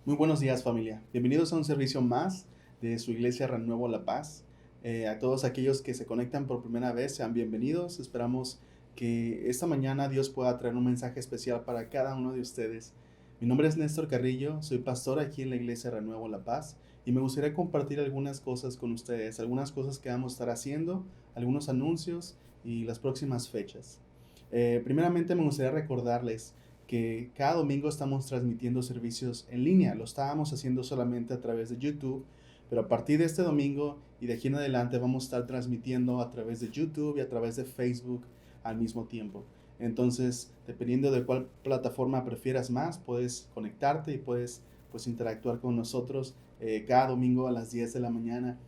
Muy buenos días, familia. Bienvenidos a un servicio más de su iglesia Renuevo La Paz. A todos aquellos que se conectan por primera vez, sean bienvenidos. Esperamos que esta mañana Dios pueda traer un mensaje especial para cada uno de ustedes. Mi nombre es Néstor Carrillo, soy pastor aquí en la iglesia Renuevo La Paz y me gustaría compartir algunas cosas con ustedes, algunas cosas que vamos a estar haciendo, algunos anuncios y las próximas fechas. Primeramente me gustaría recordarles que cada domingo estamos transmitiendo servicios en línea. Lo estábamos haciendo solamente a través de YouTube, pero a partir de este domingo y de aquí en adelante vamos a estar transmitiendo a través de YouTube y a través de Facebook al mismo tiempo. Entonces, dependiendo de cuál plataforma prefieras más, puedes conectarte y puedes pues interactuar con nosotros cada domingo a las 10 de la mañana.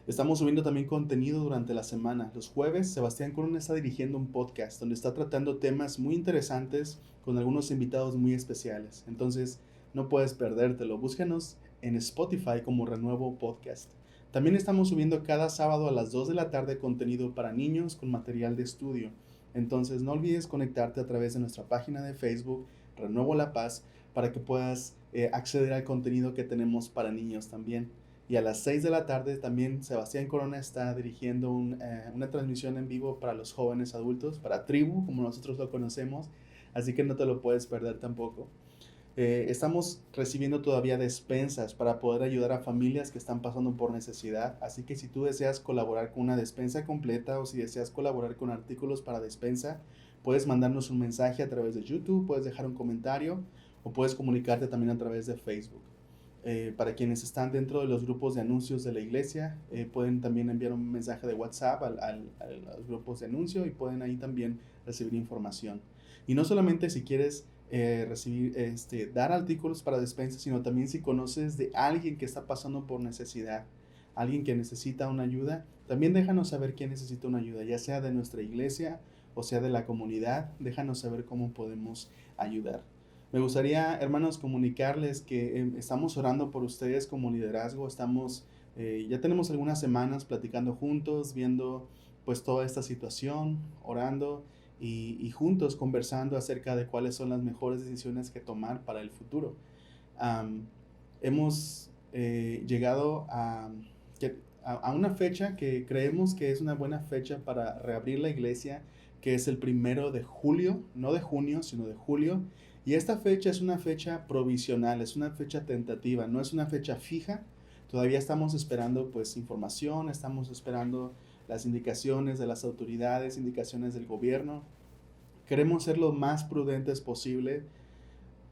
Estamos subiendo también contenido durante la semana. Los jueves, Sebastián Corona está dirigiendo un podcast donde está tratando temas muy interesantes con algunos invitados muy especiales. Entonces, no puedes perdértelo. Búscanos en Spotify como Renuevo Podcast. También estamos subiendo cada sábado a las 2 de la tarde contenido para niños con material de estudio. Entonces, no olvides conectarte a través de nuestra página de Facebook, Renuevo La Paz, para que puedas acceder al contenido que tenemos para niños también. Y a las 6 de la tarde también Sebastián Corona está dirigiendo una transmisión en vivo para los jóvenes adultos, para Tribu, como nosotros lo conocemos. Así que no te lo puedes perder tampoco. Estamos recibiendo todavía despensas para poder ayudar a familias que están pasando por necesidad. Así que si tú deseas colaborar con una despensa completa o si deseas colaborar con artículos para despensa, puedes mandarnos un mensaje a través de YouTube, puedes dejar un comentario o puedes comunicarte también a través de Facebook. Para quienes están dentro de los grupos de anuncios de la iglesia, pueden también enviar un mensaje de WhatsApp a los grupos de anuncio y pueden ahí también recibir información. Y no solamente si quieres dar artículos para despensa, sino también si conoces de alguien que está pasando por necesidad, alguien que necesita una ayuda, también déjanos saber quién necesita una ayuda, ya sea de nuestra iglesia o sea de la comunidad, déjanos saber cómo podemos ayudar. Me gustaría, hermanos, comunicarles que estamos orando por ustedes como liderazgo. Ya tenemos algunas semanas platicando juntos, viendo pues toda esta situación, orando y juntos conversando acerca de cuáles son las mejores decisiones que tomar para el futuro. Um, Hemos llegado a una fecha que creemos que es una buena fecha para reabrir la iglesia, que es el 1 de julio, no de junio, sino de julio. Y esta fecha es una fecha provisional, es una fecha tentativa, no es una fecha fija. Todavía estamos esperando pues información, estamos esperando las indicaciones de las autoridades, indicaciones del gobierno. Queremos ser lo más prudentes posible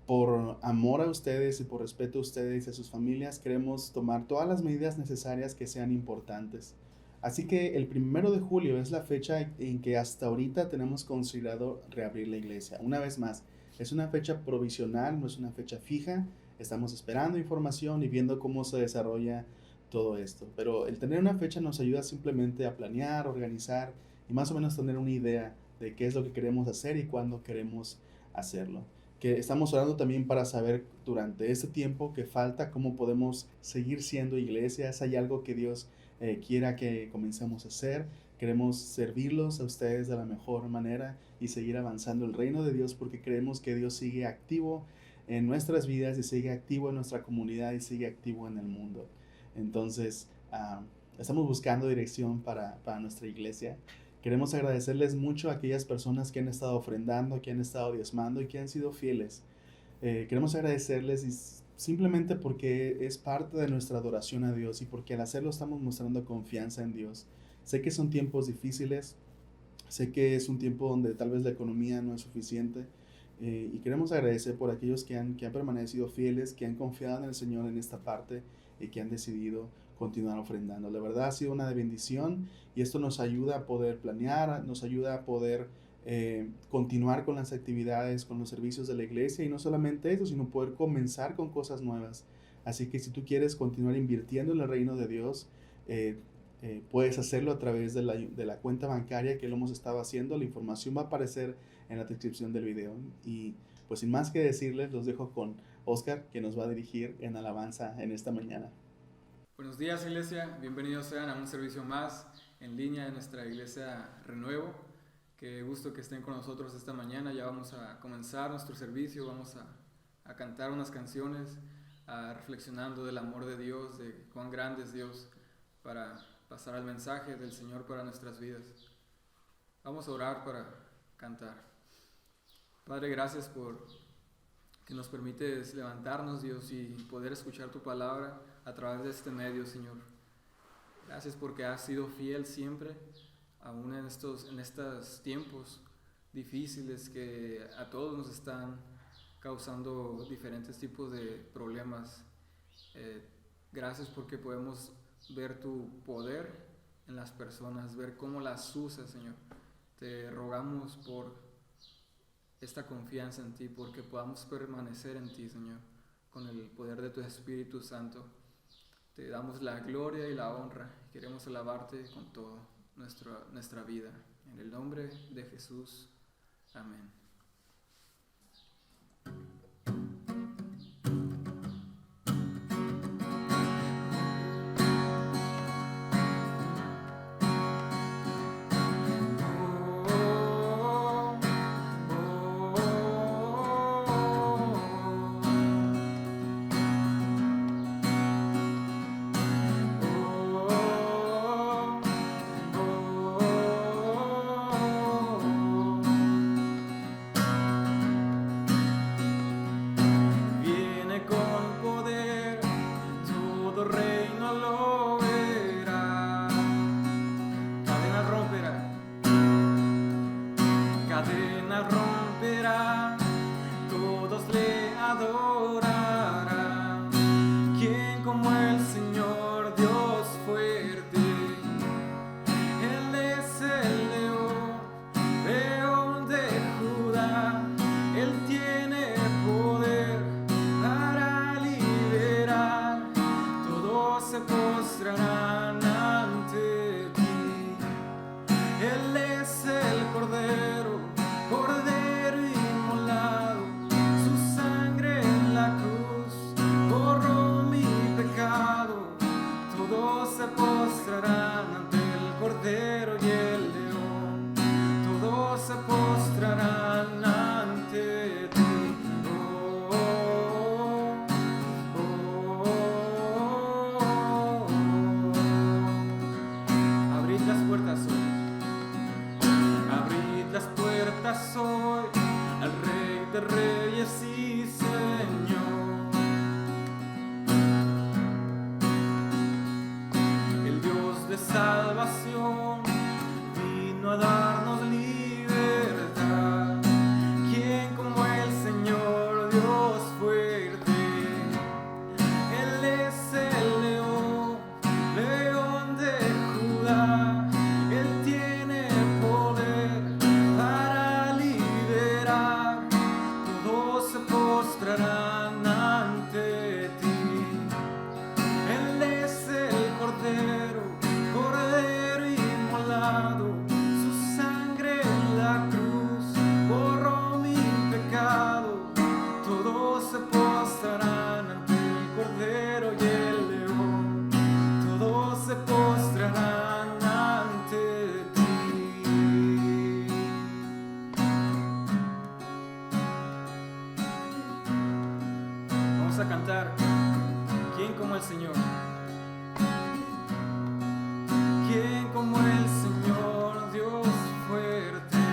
por amor a ustedes y por respeto a ustedes y a sus familias. Queremos tomar todas las medidas necesarias que sean importantes. Así que el 1 de julio es la fecha en que hasta ahorita tenemos considerado reabrir la iglesia. Una vez más, es una fecha provisional, no es una fecha fija. Estamos esperando información y viendo cómo se desarrolla todo esto. Pero el tener una fecha nos ayuda simplemente a planear, organizar y más o menos tener una idea de qué es lo que queremos hacer y cuándo queremos hacerlo. Que estamos orando también para saber durante este tiempo que falta cómo podemos seguir siendo iglesia. Si hay algo que Dios quiera que comencemos a hacer, queremos servirlos a ustedes de la mejor manera y seguir avanzando el reino de Dios porque creemos que Dios sigue activo en nuestras vidas y sigue activo en nuestra comunidad y sigue activo en el mundo. Entonces, estamos buscando dirección para nuestra iglesia. Queremos agradecerles mucho a aquellas personas que han estado ofrendando, que han estado diezmando y que han sido fieles. Queremos agradecerles simplemente porque es parte de nuestra adoración a Dios y porque al hacerlo estamos mostrando confianza en Dios. Sé que son tiempos difíciles, sé que es un tiempo donde tal vez la economía no es suficiente y queremos agradecer por aquellos que han permanecido fieles, que han confiado en el Señor en esta parte y que han decidido continuar ofrendando. La verdad ha sido una de bendición y esto nos ayuda a poder planear, nos ayuda a poder continuar con las actividades, con los servicios de la iglesia y no solamente eso, sino poder comenzar con cosas nuevas. Así que si tú quieres continuar invirtiendo en el reino de Dios, puedes hacerlo a través de la cuenta bancaria que lo hemos estado haciendo. La información va a aparecer en la descripción del video. Y pues sin más que decirles, los dejo con Oscar, que nos va a dirigir en alabanza en esta mañana. Buenos días, iglesia, bienvenidos sean a un servicio más en línea de nuestra iglesia Renuevo. Qué gusto que estén con nosotros esta mañana. Ya vamos a comenzar nuestro servicio, vamos a cantar unas canciones reflexionando del amor de Dios, de cuán grande es Dios, para pasar al mensaje del Señor para nuestras vidas. Vamos a orar para cantar. Padre, gracias por que nos permites levantarnos, Dios, y poder escuchar tu palabra a través de este medio, Señor. Gracias porque has sido fiel siempre, aún en estos tiempos difíciles que a todos nos están causando diferentes tipos de problemas. Gracias porque podemos ver tu poder en las personas, ver cómo las usas, Señor. Te rogamos por esta confianza en ti, porque podamos permanecer en ti, Señor, con el poder de tu Espíritu Santo. Te damos la gloria y la honra. Queremos alabarte con toda nuestra vida. En el nombre de Jesús. Amén. ¿Quién como el Señor Dios fuerte?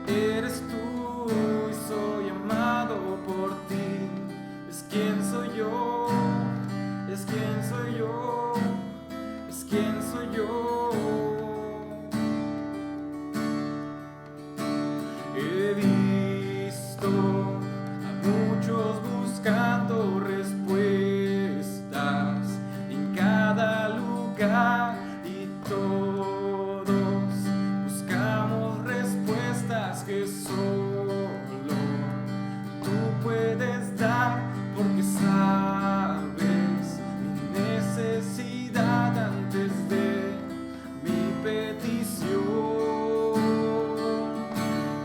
Eres tú y soy amado por ti. Es quien soy yo, es quien soy yo, es quien soy yo. He visto a muchos buscando respuestas en cada lugar y todos buscamos respuestas que solo tú puedes dar, porque sabes mi necesidad antes de mi petición.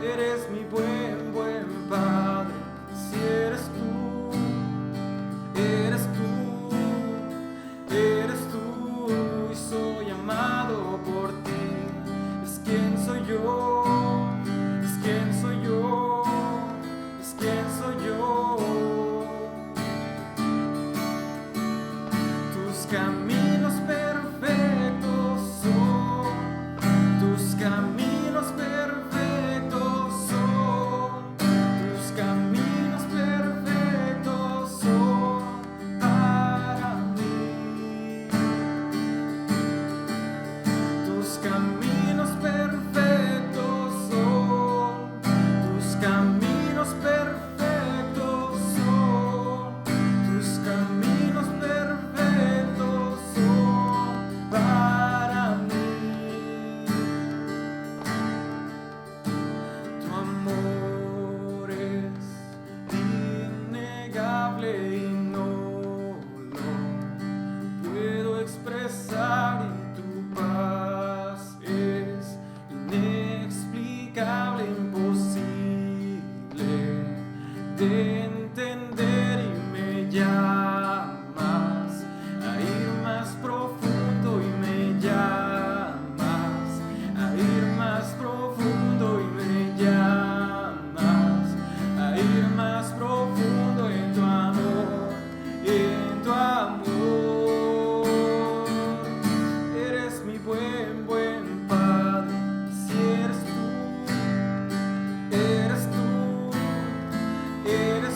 Eres mi buen Padre, si eres tú, eres tú, eres tú y soy amado por ti. Es quien soy yo, es quien soy yo, es quien soy yo. Tus caminos perfectos son, tus caminos perfectos son, tus caminos perfectos son para mí. Tus caminos perfectos son, tus caminos perfectos son, tus caminos perfectos son para mí. Tu amor es innegable y no lo puedo expresar, y tu paz es inexplicable, imposible de entender, y me llamas a ir más profundo, y me llamas a ir más profundo, y me llamas a ir más profundo en tu amor, en tu amor. Eres mi buen Padre, si eres tú, eres tú, eres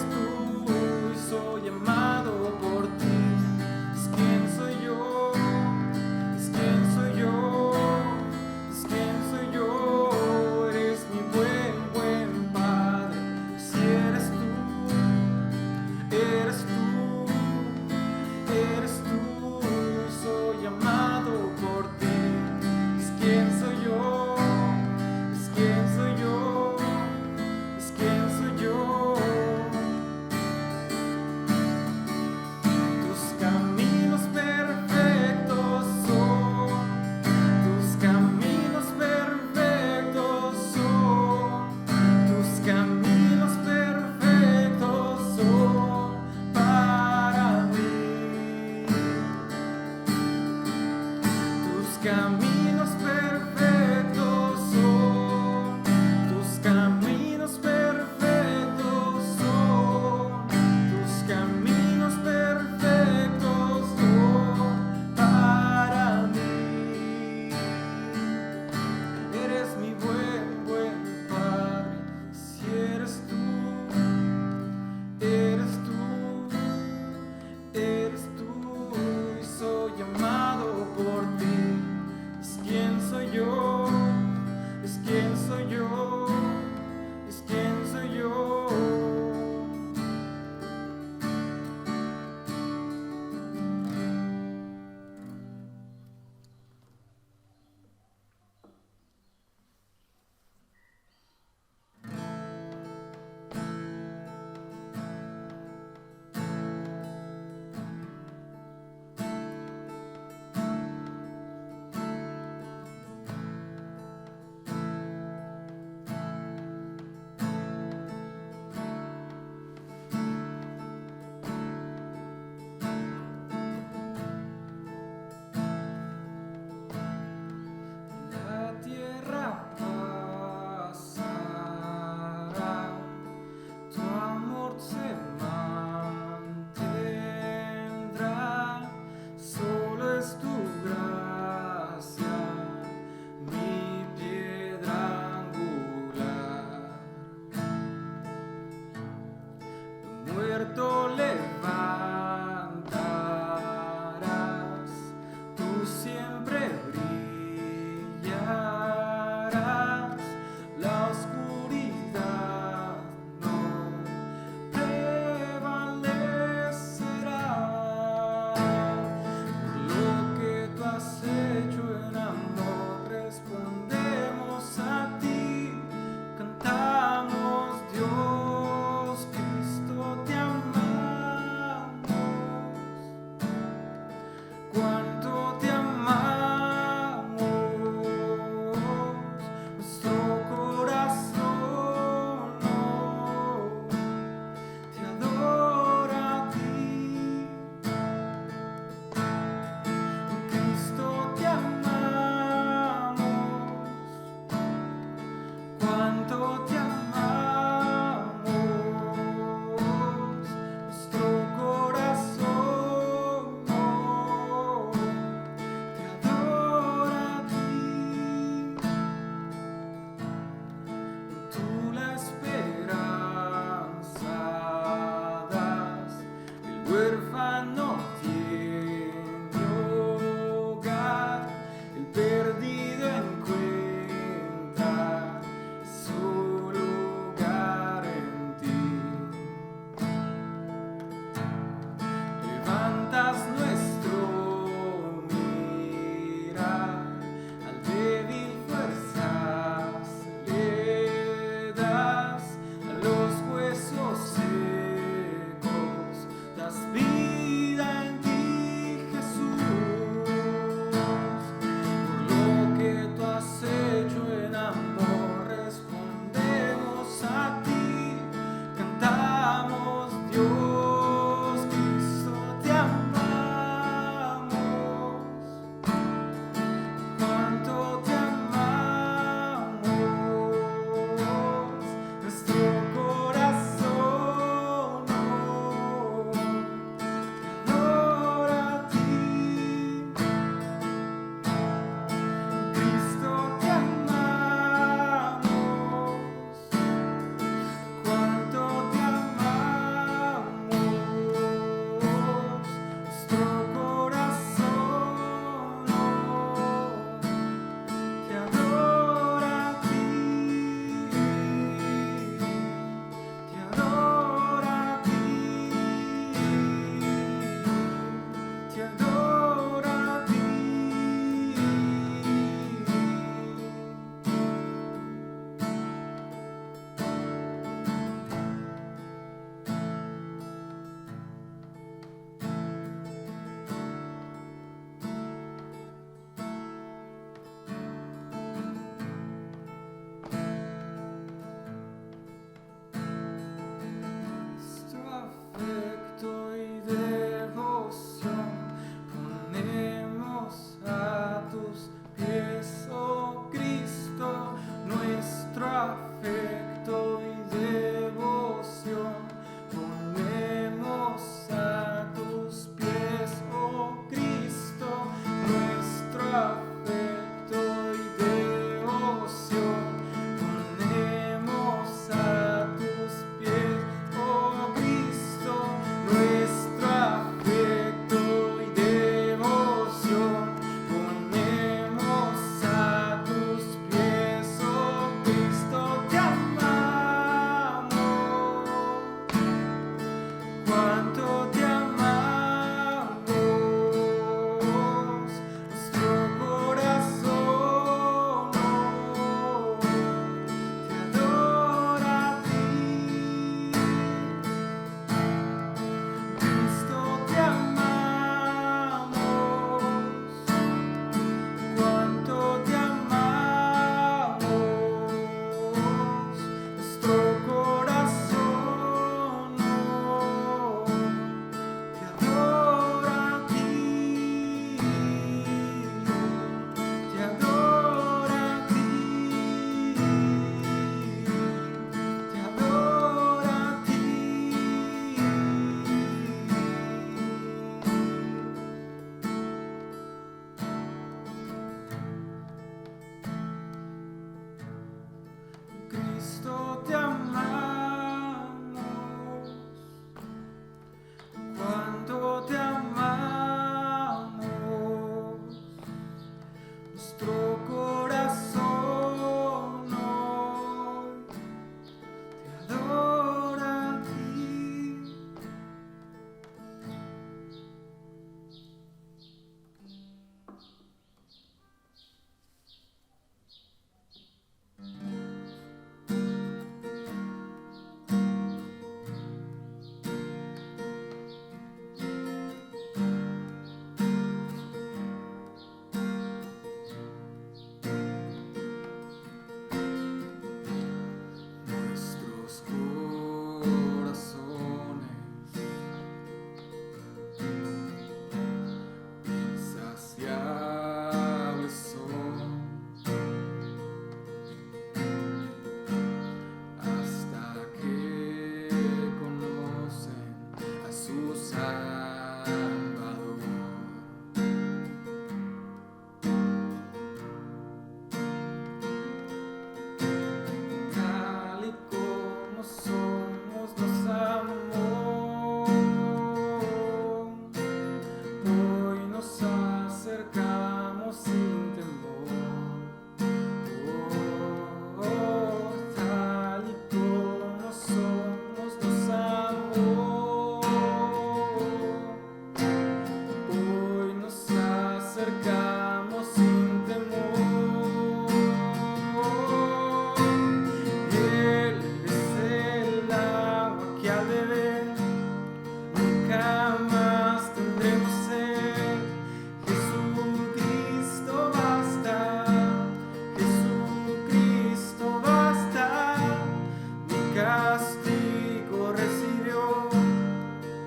castigo recibió,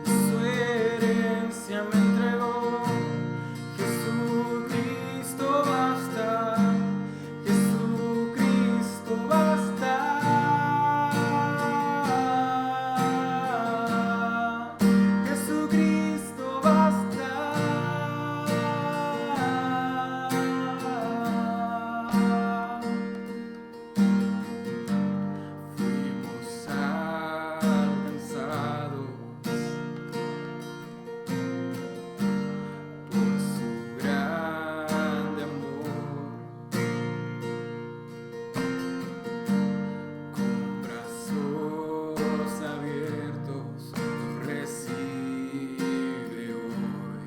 su herencia me entregó. Jesucristo basta, Jesucristo basta. Jesucristo basta. Fuimos alcanzados por su grande amor, con brazos abiertos nos recibe hoy.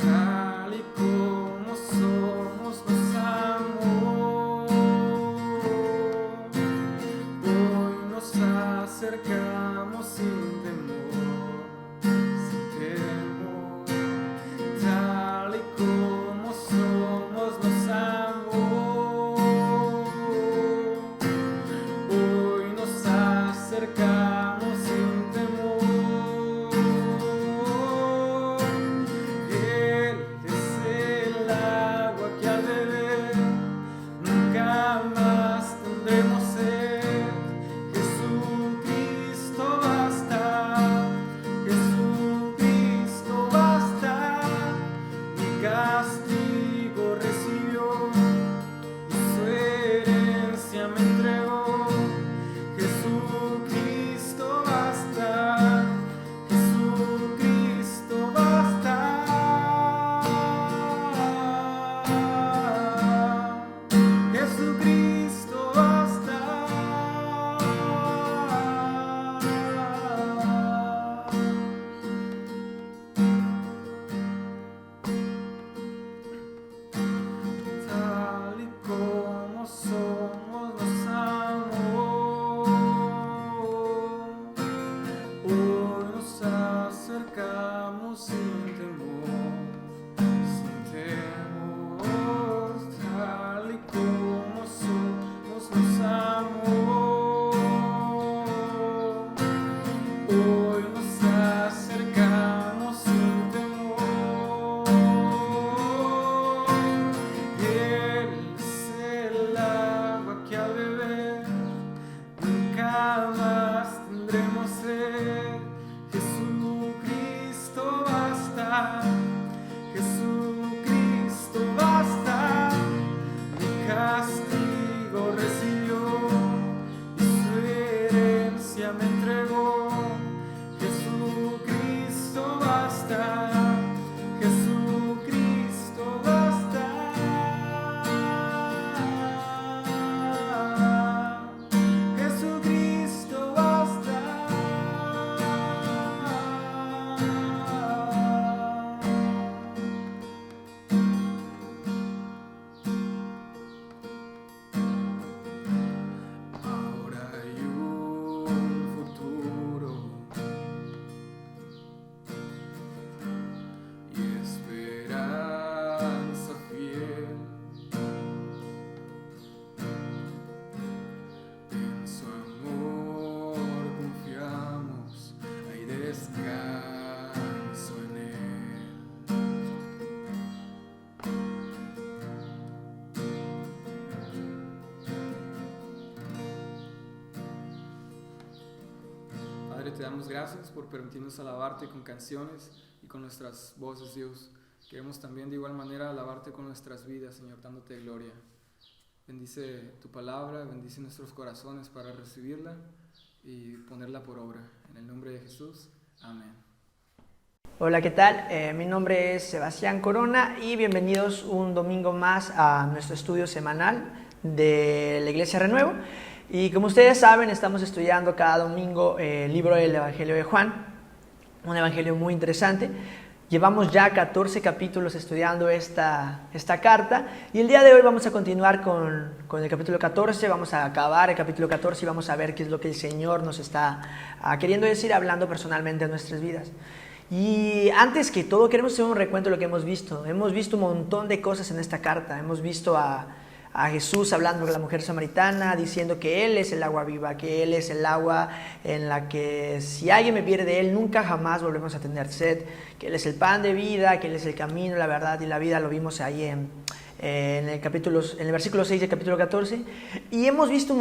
Tal y como somos nos amó. Hoy nos acercamos sin temor, sin temor. Tal y como somos nos amó. Hoy nos acercamos sin temor. Él es el agua que al beber nunca más tendremos sed. Jesucristo basta, Jesucristo basta. Mi castigo recibió y su herencia me entregó. Jesucristo basta, Jesucristo basta. Jesucristo basta. Tal y como somos nos amó. Hoy nos acercamos sin temor, sin temor. Tal y como somos nos amó. Hoy nos acercamos sin temor. Él es el agua que al beber nunca más tendremos sed. Jesucristo basta, Jesucristo basta. Mi castigo recibió y su herencia me entregó. Jesucristo basta, Jesucristo basta. Jesucristo basta. Ahora hay un futuro y esperanza fiel. En su amor confiamos, hay descanso en él. Padre, te damos gracias por permitirnos alabarte con canciones y con nuestras voces, Dios. Queremos también de igual manera alabarte con nuestras vidas, Señor, dándote gloria. Bendice tu palabra, bendice nuestros corazones para recibirla y ponerla por obra. En el nombre de Jesús, amén. Hola, ¿qué tal? Mi nombre es Sebastián Corona y bienvenidos un domingo más a nuestro estudio semanal de la Iglesia Renuevo. Y como ustedes saben, estamos estudiando cada domingo el libro del Evangelio de Juan, un evangelio muy interesante. Llevamos ya 14 capítulos estudiando esta carta y el día de hoy vamos a continuar con el capítulo 14, vamos a acabar el capítulo 14 y vamos a ver qué es lo que el Señor nos está queriendo decir, hablando personalmente en nuestras vidas. Y antes que todo queremos hacer un recuento de lo que hemos visto. Hemos visto un montón de cosas en esta carta. Hemos visto a Jesús hablando con la mujer samaritana, diciendo que Él es el agua viva, que Él es el agua en la que si alguien me pierde de Él, nunca jamás volvemos a tener sed, que Él es el pan de vida, que Él es el camino, la verdad y la vida. Lo vimos ahí en el versículo 6 del capítulo 14. Y hemos visto un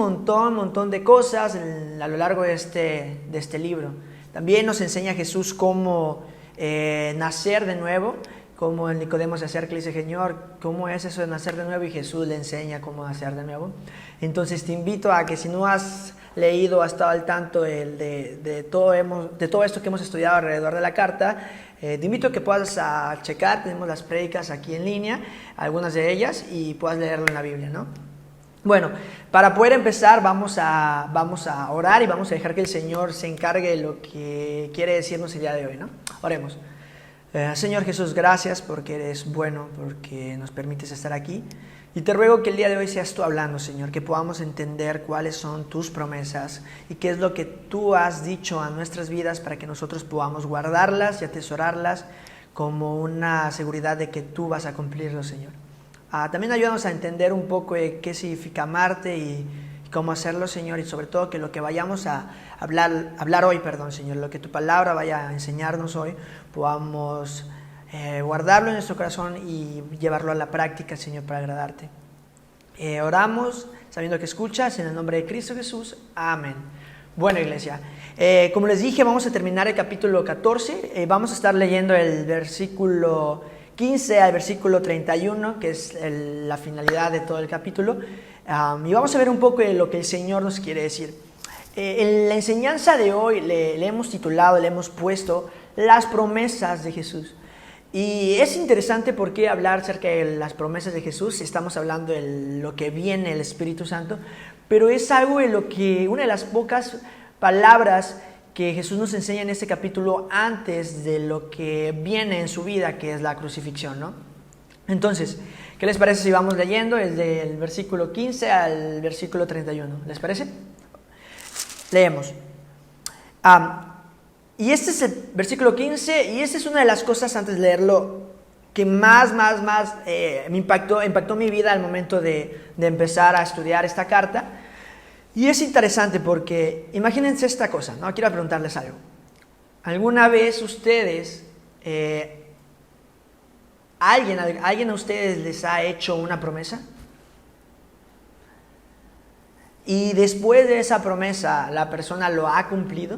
montón de cosas a lo largo de este libro. También nos enseña Jesús cómo nacer de nuevo, como el Nicodemo se acerca y le dice, Señor, ¿cómo es eso de nacer de nuevo? Y Jesús le enseña cómo nacer de nuevo. Entonces te invito a que si no has leído o has estado al tanto de todo esto que hemos estudiado alrededor de la carta, te invito a que puedas checar. Tenemos las prédicas aquí en línea, algunas de ellas, y puedas leerlo en la Biblia, ¿no? Bueno, para poder empezar vamos a orar y vamos a dejar que el Señor se encargue de lo que quiere decirnos el día de hoy, ¿no? Oremos. Señor Jesús, gracias porque eres bueno, porque nos permites estar aquí. Y te ruego que el día de hoy seas tú hablando, Señor, que podamos entender cuáles son tus promesas y qué es lo que tú has dicho a nuestras vidas para que nosotros podamos guardarlas y atesorarlas como una seguridad de que tú vas a cumplirlo, Señor. También ayúdanos a entender un poco de qué significa amarte y cómo hacerlo, Señor, y sobre todo que lo que vayamos a hablar hoy, Señor, lo que tu palabra vaya a enseñarnos hoy, podamos guardarlo en nuestro corazón y llevarlo a la práctica, Señor, para agradarte. Oramos sabiendo que escuchas, en el nombre de Cristo Jesús. Amén. Bueno, iglesia, como les dije, vamos a terminar el capítulo 14. Vamos a estar leyendo el versículo 15 al versículo 31, que es la finalidad de todo el capítulo. Y vamos a ver un poco de lo que el Señor nos quiere decir. En la enseñanza de hoy le hemos titulado, le hemos puesto las promesas de Jesús. Y es interesante porque hablar acerca de las promesas de Jesús, estamos hablando de lo que viene el Espíritu Santo, pero es algo de una de las pocas palabras que Jesús nos enseña en este capítulo antes de lo que viene en su vida, que es la crucifixión, ¿no? Entonces, ¿qué les parece si vamos leyendo desde el versículo 15 al versículo 31? ¿Les parece? Leemos. Y este es el versículo 15, y esta es una de las cosas antes de leerlo que más me impactó mi vida al momento de empezar a estudiar esta carta. Y es interesante porque, imagínense esta cosa, ¿no? Quiero preguntarles algo. ¿Alguna vez ustedes, alguien a ustedes les ha hecho una promesa? Y después de esa promesa, ¿la persona lo ha cumplido?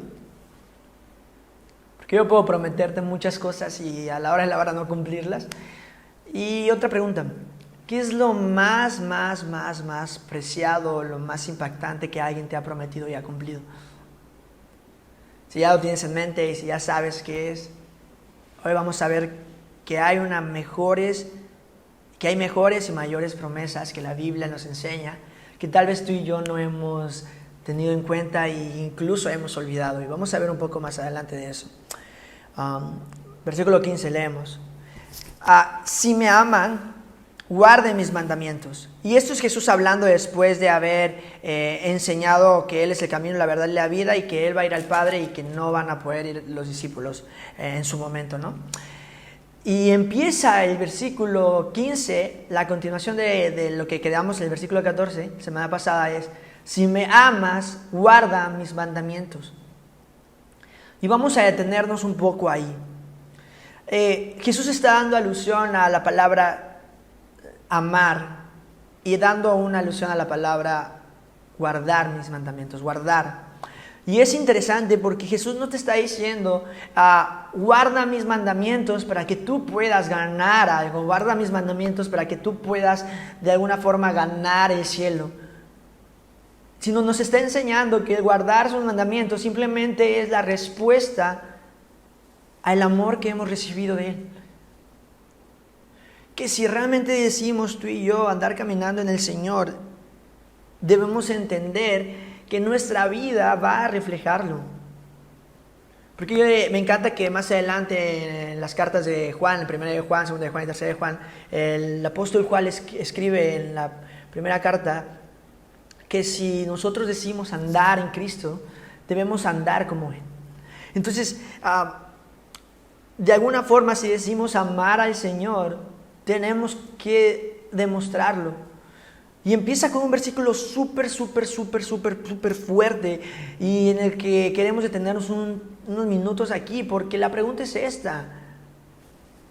Porque yo puedo prometerte muchas cosas y a la hora de la hora no cumplirlas. Y otra pregunta, ¿qué es lo más preciado, lo más impactante que alguien te ha prometido y ha cumplido? Si ya lo tienes en mente y si ya sabes qué es, hoy vamos a ver que hay mejores y mayores promesas que la Biblia nos enseña, que tal vez tú y yo no hemos tenido en cuenta e incluso hemos olvidado. Y vamos a ver un poco más adelante de eso. Versículo 15, leemos. Si me aman, guarden mis mandamientos. Y esto es Jesús hablando después de haber enseñado que Él es el camino, la verdad y la vida, y que Él va a ir al Padre y que no van a poder ir los discípulos en su momento, ¿no? Y empieza el versículo 15, la continuación de lo que quedamos en el versículo 14, semana pasada, es: si me amas, guarda mis mandamientos. Y vamos a detenernos un poco ahí. Jesús está dando alusión a la palabra amar y dando una alusión a la palabra guardar mis mandamientos, guardar. Y es interesante porque Jesús no te está diciendo guarda mis mandamientos para que tú puedas ganar algo, guarda mis mandamientos para que tú puedas de alguna forma ganar el cielo, sino nos está enseñando que guardar sus mandamientos simplemente es la respuesta al amor que hemos recibido de Él. Que si realmente decimos tú y yo andar caminando en el Señor, debemos entender que nuestra vida va a reflejarlo. Porque me encanta que más adelante en las cartas de Juan, en primera de Juan, segunda de Juan y tercera de Juan, el apóstol Juan escribe en la primera carta que si nosotros decimos andar en Cristo, debemos andar como Él. Entonces, de alguna forma, si decimos amar al Señor, tenemos que demostrarlo. Y empieza con un versículo súper fuerte, y en el que queremos detenernos unos minutos aquí, porque la pregunta es esta: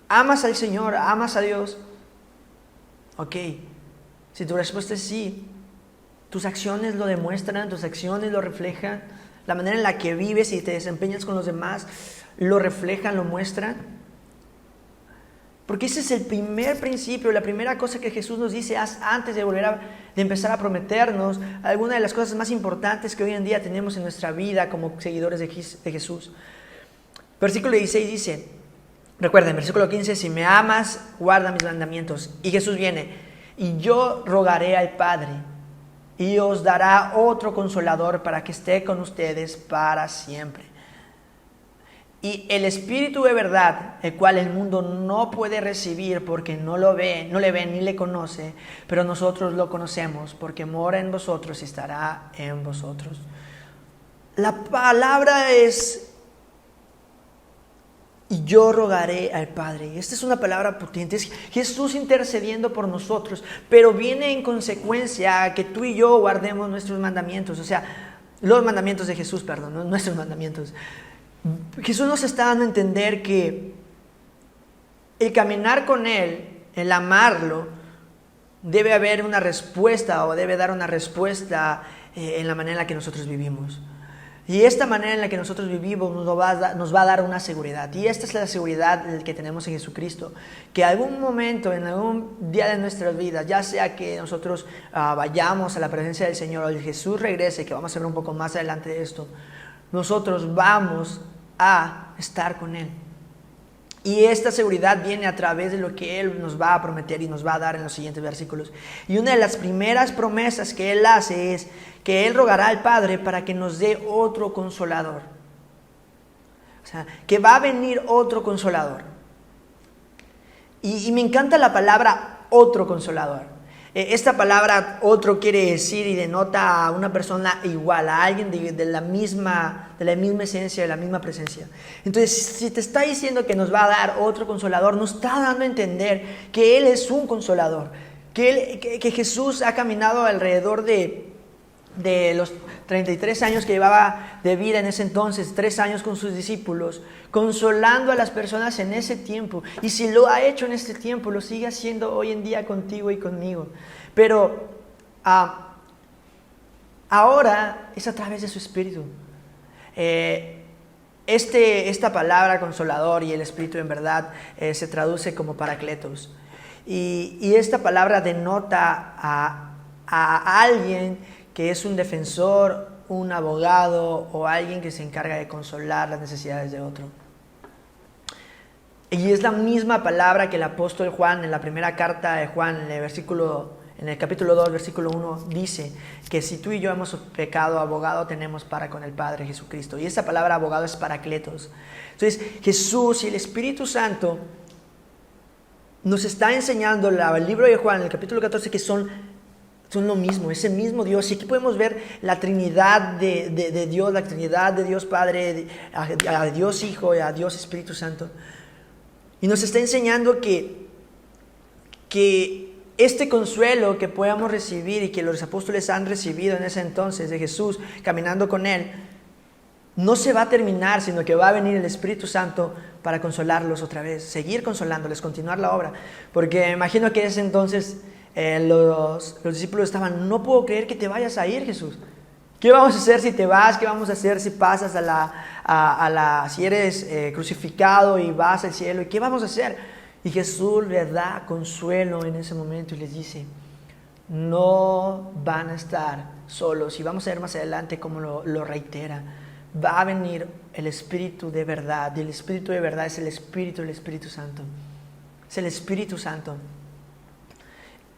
¿amas al Señor? ¿Amas a Dios? Ok, si tu respuesta es sí, tus acciones lo demuestran, tus acciones lo reflejan, la manera en la que vives y te desempeñas con los demás lo reflejan, lo muestran. Porque ese es el primer principio, la primera cosa que Jesús nos dice antes de empezar a prometernos alguna de las cosas más importantes que hoy en día tenemos en nuestra vida como seguidores de Jesús. Versículo 16 dice, recuerden, versículo 15, si me amas, guarda mis mandamientos. Y Jesús viene, y yo rogaré al Padre, y os dará otro consolador para que esté con ustedes para siempre. Y el Espíritu de verdad, el cual el mundo no puede recibir porque no le ve ni le conoce, pero nosotros lo conocemos porque mora en vosotros y estará en vosotros. La palabra es, y yo rogaré al Padre. Esta es una palabra potente, es Jesús intercediendo por nosotros, pero viene en consecuencia a que tú y yo guardemos nuestros mandamientos, o sea, los mandamientos de Jesús, perdón, no nuestros mandamientos. Jesús nos está dando a entender que el caminar con Él, el amarlo, debe haber una respuesta o debe dar una respuesta en la manera en la que nosotros vivimos. Y esta manera en la que nosotros vivimos nos va a dar una seguridad. Y esta es la seguridad que tenemos en Jesucristo. Que algún momento, en algún día de nuestras vidas, ya sea que nosotros vayamos a la presencia del Señor o el Jesús regrese, que vamos a ver un poco más adelante de esto, nosotros vamos a estar con Él. Y esta seguridad viene a través de lo que Él nos va a prometer y nos va a dar en los siguientes versículos. Y una de las primeras promesas que Él hace es que Él rogará al Padre para que nos dé otro consolador. O sea, que va a venir otro consolador. Y me encanta la palabra otro consolador. Esta palabra otro quiere decir y denota a una persona igual, a alguien de la misma esencia, de la misma presencia. Entonces, si te está diciendo que nos va a dar otro consolador, nos está dando a entender que Él es un consolador, que Jesús ha caminado alrededor de los 33 años que llevaba de vida en ese entonces, 3 años con sus discípulos, consolando a las personas en ese tiempo. Y si lo ha hecho en este tiempo, lo sigue haciendo hoy en día contigo y conmigo. Pero ahora es a través de su Espíritu. Esta palabra consolador y el Espíritu en verdad se traduce como Paracletos. Y esta palabra denota a alguien que es un defensor, un abogado o alguien que se encarga de consolar las necesidades de otro. Y es la misma palabra que el apóstol Juan en la primera carta de Juan, en el capítulo 2, versículo 1, dice que si tú y yo hemos pecado, abogado tenemos para con el Padre Jesucristo. Y esa palabra abogado es Paracletos. Entonces Jesús y el Espíritu Santo nos está enseñando el libro de Juan, en el capítulo 14, que son lo mismo, es el mismo Dios. Y aquí podemos ver la Trinidad de Dios, la Trinidad de Dios Padre, a Dios Hijo y a Dios Espíritu Santo. Y nos está enseñando que este consuelo que podamos recibir y que los apóstoles han recibido en ese entonces de Jesús caminando con Él, no se va a terminar, sino que va a venir el Espíritu Santo para consolarlos otra vez, seguir consolándoles, continuar la obra. Porque me imagino que en ese entonces los discípulos estaban, no puedo creer que te vayas a ir, Jesús. ¿Qué vamos a hacer si te vas? ¿Qué vamos a hacer si pasas si eres crucificado y vas al cielo? ¿Y qué vamos a hacer? Y Jesús les da consuelo en ese momento y les dice, no van a estar solos. Y vamos a ver más adelante cómo lo reitera. Va a venir el Espíritu de verdad. Y el Espíritu de verdad es el Espíritu del Espíritu Santo. Es el Espíritu Santo.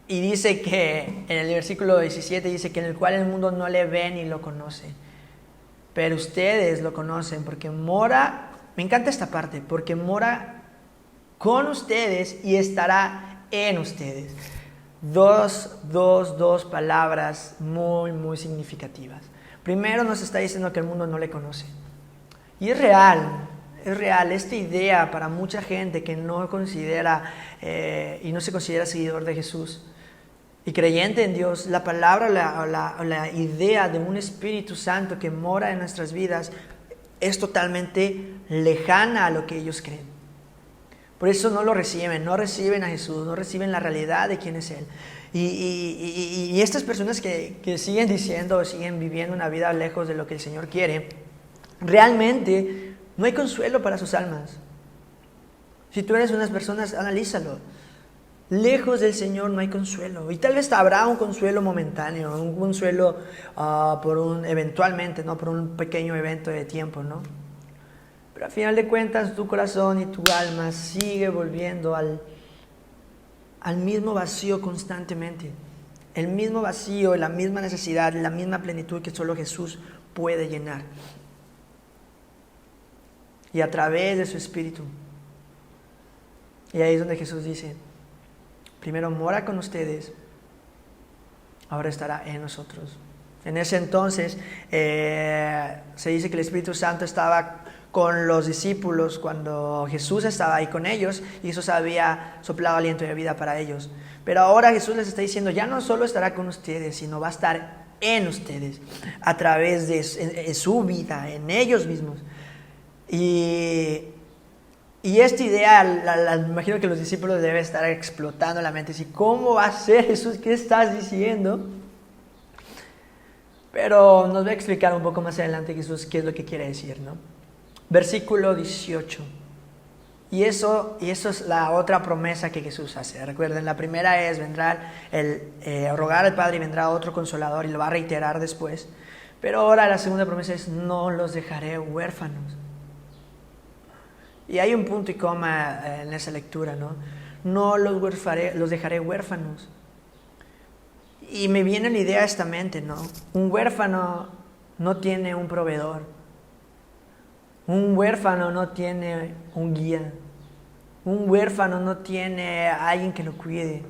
Y dice que en el versículo 17 dice que en el cual el mundo no le ve ni lo conoce. Pero ustedes lo conocen porque mora, me encanta esta parte, porque mora con ustedes y estará en ustedes. Dos palabras muy, muy significativas. Primero nos está diciendo que el mundo no le conoce. Y es real. es real. Esta idea para mucha gente que no considera y no se considera seguidor de Jesús y creyente en Dios, la palabra o la idea de un Espíritu Santo que mora en nuestras vidas es totalmente lejana a lo que ellos creen. Por eso no lo reciben, no reciben a Jesús, no reciben la realidad de quién es Él. Y estas personas que siguen diciendo, siguen viviendo una vida lejos de lo que el Señor quiere, realmente no hay consuelo para sus almas. Si tú eres unas personas, analízalo. Lejos del Señor no hay consuelo. Y tal vez habrá un consuelo momentáneo, un consuelo eventualmente, ¿no? Por un pequeño evento de tiempo, ¿no? Pero al final de cuentas tu corazón y tu alma sigue volviendo al mismo vacío constantemente. El mismo vacío, la misma necesidad, la misma plenitud que solo Jesús puede llenar. Y a través de su Espíritu. Y ahí es donde Jesús dice, primero mora con ustedes, ahora estará en nosotros. En ese entonces se dice que el Espíritu Santo estaba con los discípulos cuando Jesús estaba ahí con ellos y Jesús había soplado aliento de vida para ellos. Pero ahora Jesús les está diciendo, ya no solo estará con ustedes, sino va a estar en ustedes, a través de su vida, en ellos mismos. Y esta idea, me imagino que los discípulos deben estar explotando la mente. ¿Cómo va a ser, Jesús? ¿Qué estás diciendo? Pero nos va a explicar un poco más adelante Jesús qué es lo que quiere decir, ¿no? Versículo 18. Y eso es la otra promesa que Jesús hace. Recuerden, la primera es, vendrá rogar al Padre y vendrá otro consolador y lo va a reiterar después. Pero ahora la segunda promesa es, no los dejaré huérfanos. Y hay un punto y coma en esa lectura, ¿no? No los dejaré huérfanos. Y me viene la idea a esta mente, ¿no? Un huérfano no tiene un proveedor. Un huérfano no tiene un guía. Un huérfano no tiene a alguien que lo cuide.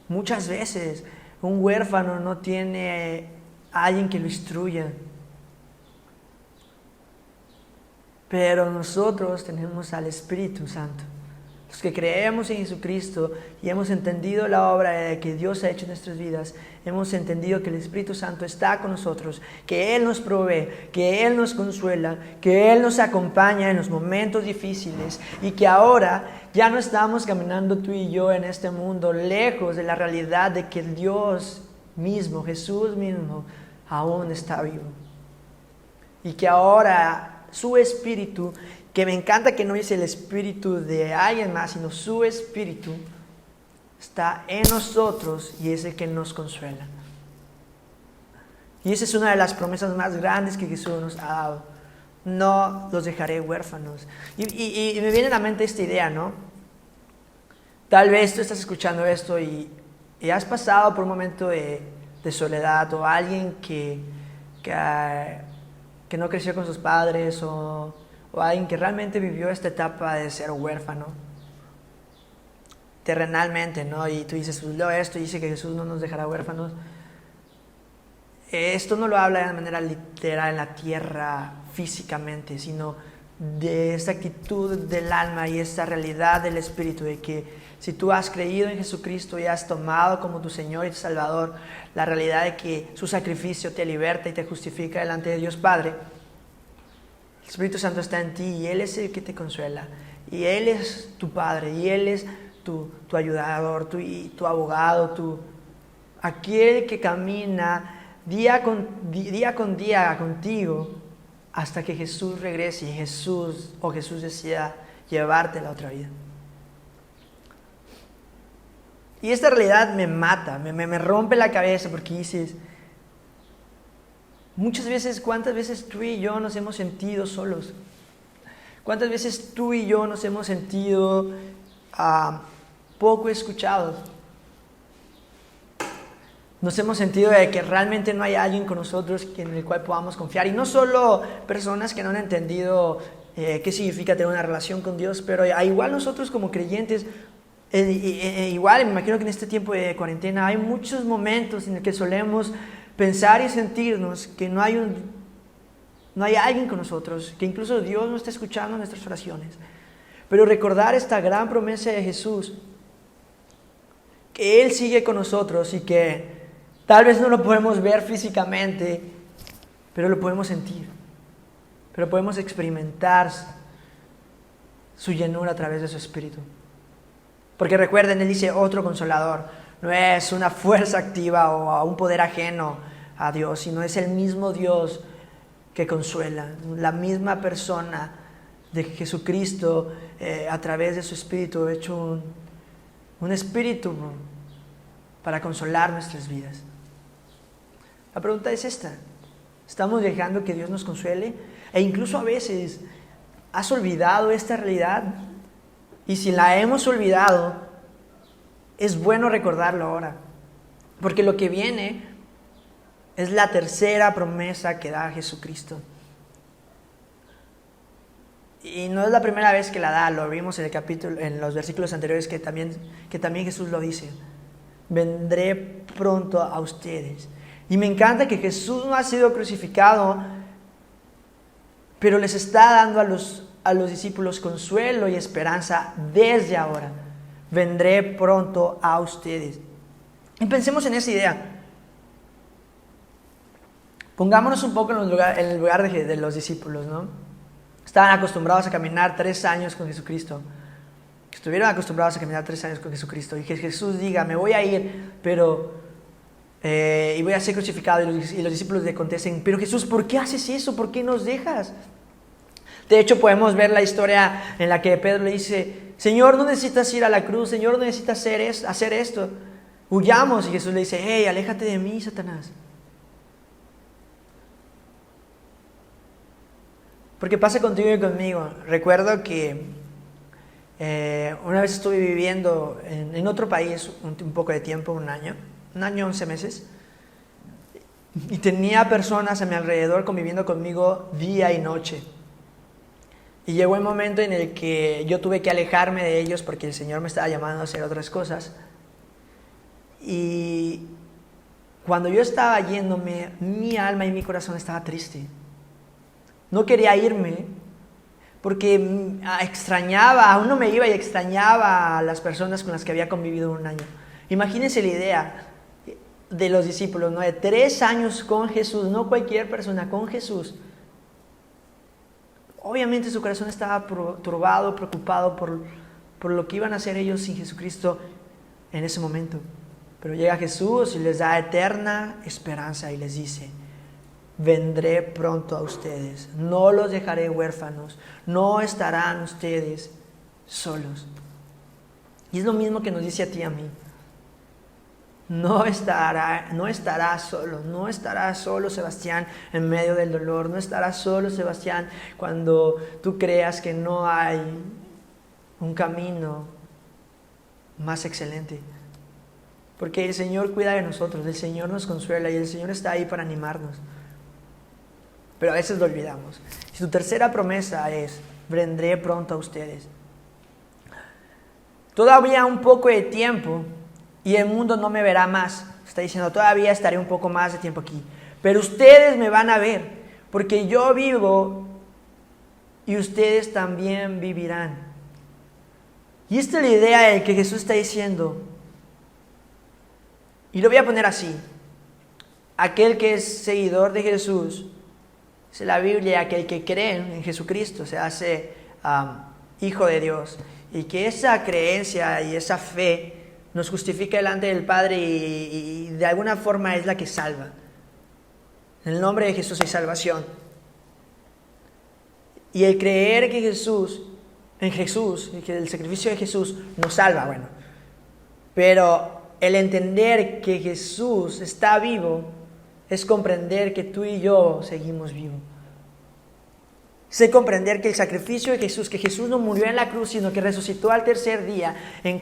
Muchas veces un huérfano no tiene a alguien que lo instruya. Pero nosotros tenemos al Espíritu Santo. Los que creemos en Jesucristo y hemos entendido la obra que Dios ha hecho en nuestras vidas, hemos entendido que el Espíritu Santo está con nosotros, que Él nos provee, que Él nos consuela, que Él nos acompaña en los momentos difíciles y que ahora ya no estamos caminando tú y yo en este mundo lejos de la realidad de que Dios mismo, Jesús mismo, aún está vivo. Y que ahora su Espíritu, que me encanta que no dice el espíritu de alguien más, sino su Espíritu, está en nosotros y es el que nos consuela. Y esa es una de las promesas más grandes que Jesús nos ha dado. No los dejaré huérfanos. Y me viene a la mente esta idea, ¿no? Tal vez tú estás escuchando esto y has pasado por un momento de soledad, o alguien que no creció con sus padres, o alguien que realmente vivió esta etapa de ser huérfano terrenalmente, ¿no? Y tú dices, pues leo esto y dice que Jesús no nos dejará huérfanos. Esto no lo habla de manera literal en la tierra físicamente, sino de esta actitud del alma y esta realidad del Espíritu, de que si tú has creído en Jesucristo y has tomado como tu Señor y tu Salvador, la realidad de que su sacrificio te liberta y te justifica delante de Dios Padre, el Espíritu Santo está en ti y Él es el que te consuela. Y Él es tu Padre, y Él es tu ayudador, tu abogado, aquel que camina día con día contigo hasta que Jesús regrese y Jesús decida llevarte a la otra vida. Y esta realidad me mata, me rompe la cabeza, porque dices, muchas veces, ¿cuántas veces tú y yo nos hemos sentido solos? ¿Cuántas veces tú y yo nos hemos sentido poco escuchados? Nos hemos sentido de que realmente no hay alguien con nosotros en el cual podamos confiar. Y no solo personas que no han entendido qué significa tener una relación con Dios, pero igual nosotros como creyentes, igual me imagino que en este tiempo de cuarentena hay muchos momentos en los que solemos pensar y sentirnos que no hay no hay alguien con nosotros, que incluso Dios no está escuchando nuestras oraciones. Pero recordar esta gran promesa de Jesús, que Él sigue con nosotros y que tal vez no lo podemos ver físicamente, pero lo podemos sentir, pero podemos experimentar su llenura a través de su Espíritu. Porque recuerden, Él dice otro consolador, no es una fuerza activa o un poder ajeno a Dios, sino es el mismo Dios que consuela, la misma persona de Jesucristo a través de su Espíritu, hecho un Espíritu para consolar nuestras vidas. La pregunta es esta: ¿estamos dejando que Dios nos consuele? E incluso a veces, ¿has olvidado esta realidad? Y si la hemos olvidado, es bueno recordarlo ahora, porque lo que viene es la tercera promesa que da Jesucristo. Y no es la primera vez que la da, lo vimos en el capítulo, en los versículos anteriores que también Jesús lo dice. Vendré pronto a ustedes. Y me encanta que Jesús no ha sido crucificado, pero les está dando a los discípulos consuelo y esperanza desde ahora. Vendré pronto a ustedes. Y pensemos en esa idea. Pongámonos un poco en el lugar de los discípulos, ¿no? Estaban acostumbrados a caminar 3 años con Jesucristo. Estuvieron acostumbrados a caminar 3 años con Jesucristo. Y que Jesús diga, me voy a ir, pero y voy a ser crucificado. Y los discípulos le contesten, pero Jesús, ¿por qué haces eso? ¿Por qué nos dejas? De hecho, podemos ver la historia en la que Pedro le dice, Señor, no necesitas ir a la cruz. Señor, no necesitas hacer esto. Huyamos. Y Jesús le dice, hey, aléjate de mí, Satanás. Porque pasa contigo y conmigo. Recuerdo que una vez estuve viviendo en otro país un poco de tiempo, un año 11 meses, y tenía personas a mi alrededor conviviendo conmigo día y noche. Y llegó un momento en el que yo tuve que alejarme de ellos porque el Señor me estaba llamando a hacer otras cosas. Y cuando yo estaba yéndome, mi alma y mi corazón estaba triste. No quería irme porque extrañaba, aún no me iba y extrañaba a las personas con las que había convivido un año. Imagínense la idea de los discípulos, ¿no? De 3 años con Jesús, no cualquier persona, con Jesús. Obviamente su corazón estaba turbado, preocupado por lo que iban a hacer ellos sin Jesucristo en ese momento. Pero llega Jesús y les da eterna esperanza y les dice, vendré pronto a ustedes, no los dejaré huérfanos, no estarán ustedes solos. Y es lo mismo que nos dice a ti y a mí. No estará solo Sebastián en medio del dolor, no estará solo Sebastián cuando tú creas que no hay un camino más excelente. Porque el Señor cuida de nosotros, el Señor nos consuela y el Señor está ahí para animarnos. Pero a veces lo olvidamos. Si tu tercera promesa es, vendré pronto a ustedes. Todavía un poco de tiempo y el mundo no me verá más. Está diciendo, todavía estaré un poco más de tiempo aquí. Pero ustedes me van a ver, porque yo vivo y ustedes también vivirán. Y esta es la idea de que Jesús está diciendo. Y lo voy a poner así. Aquel que es seguidor de Jesús, dice la Biblia, aquel que cree en Jesucristo se hace hijo de Dios. Y que esa creencia y esa fe nos justifica delante del Padre y de alguna forma es la que salva. En el nombre de Jesús hay salvación. Y el creer que en Jesús, y que el sacrificio de Jesús nos salva, bueno. Pero el entender que Jesús está vivo es comprender que tú y yo seguimos vivos. Sé comprender que el sacrificio de Jesús, que Jesús no murió en la cruz, sino que resucitó al tercer día en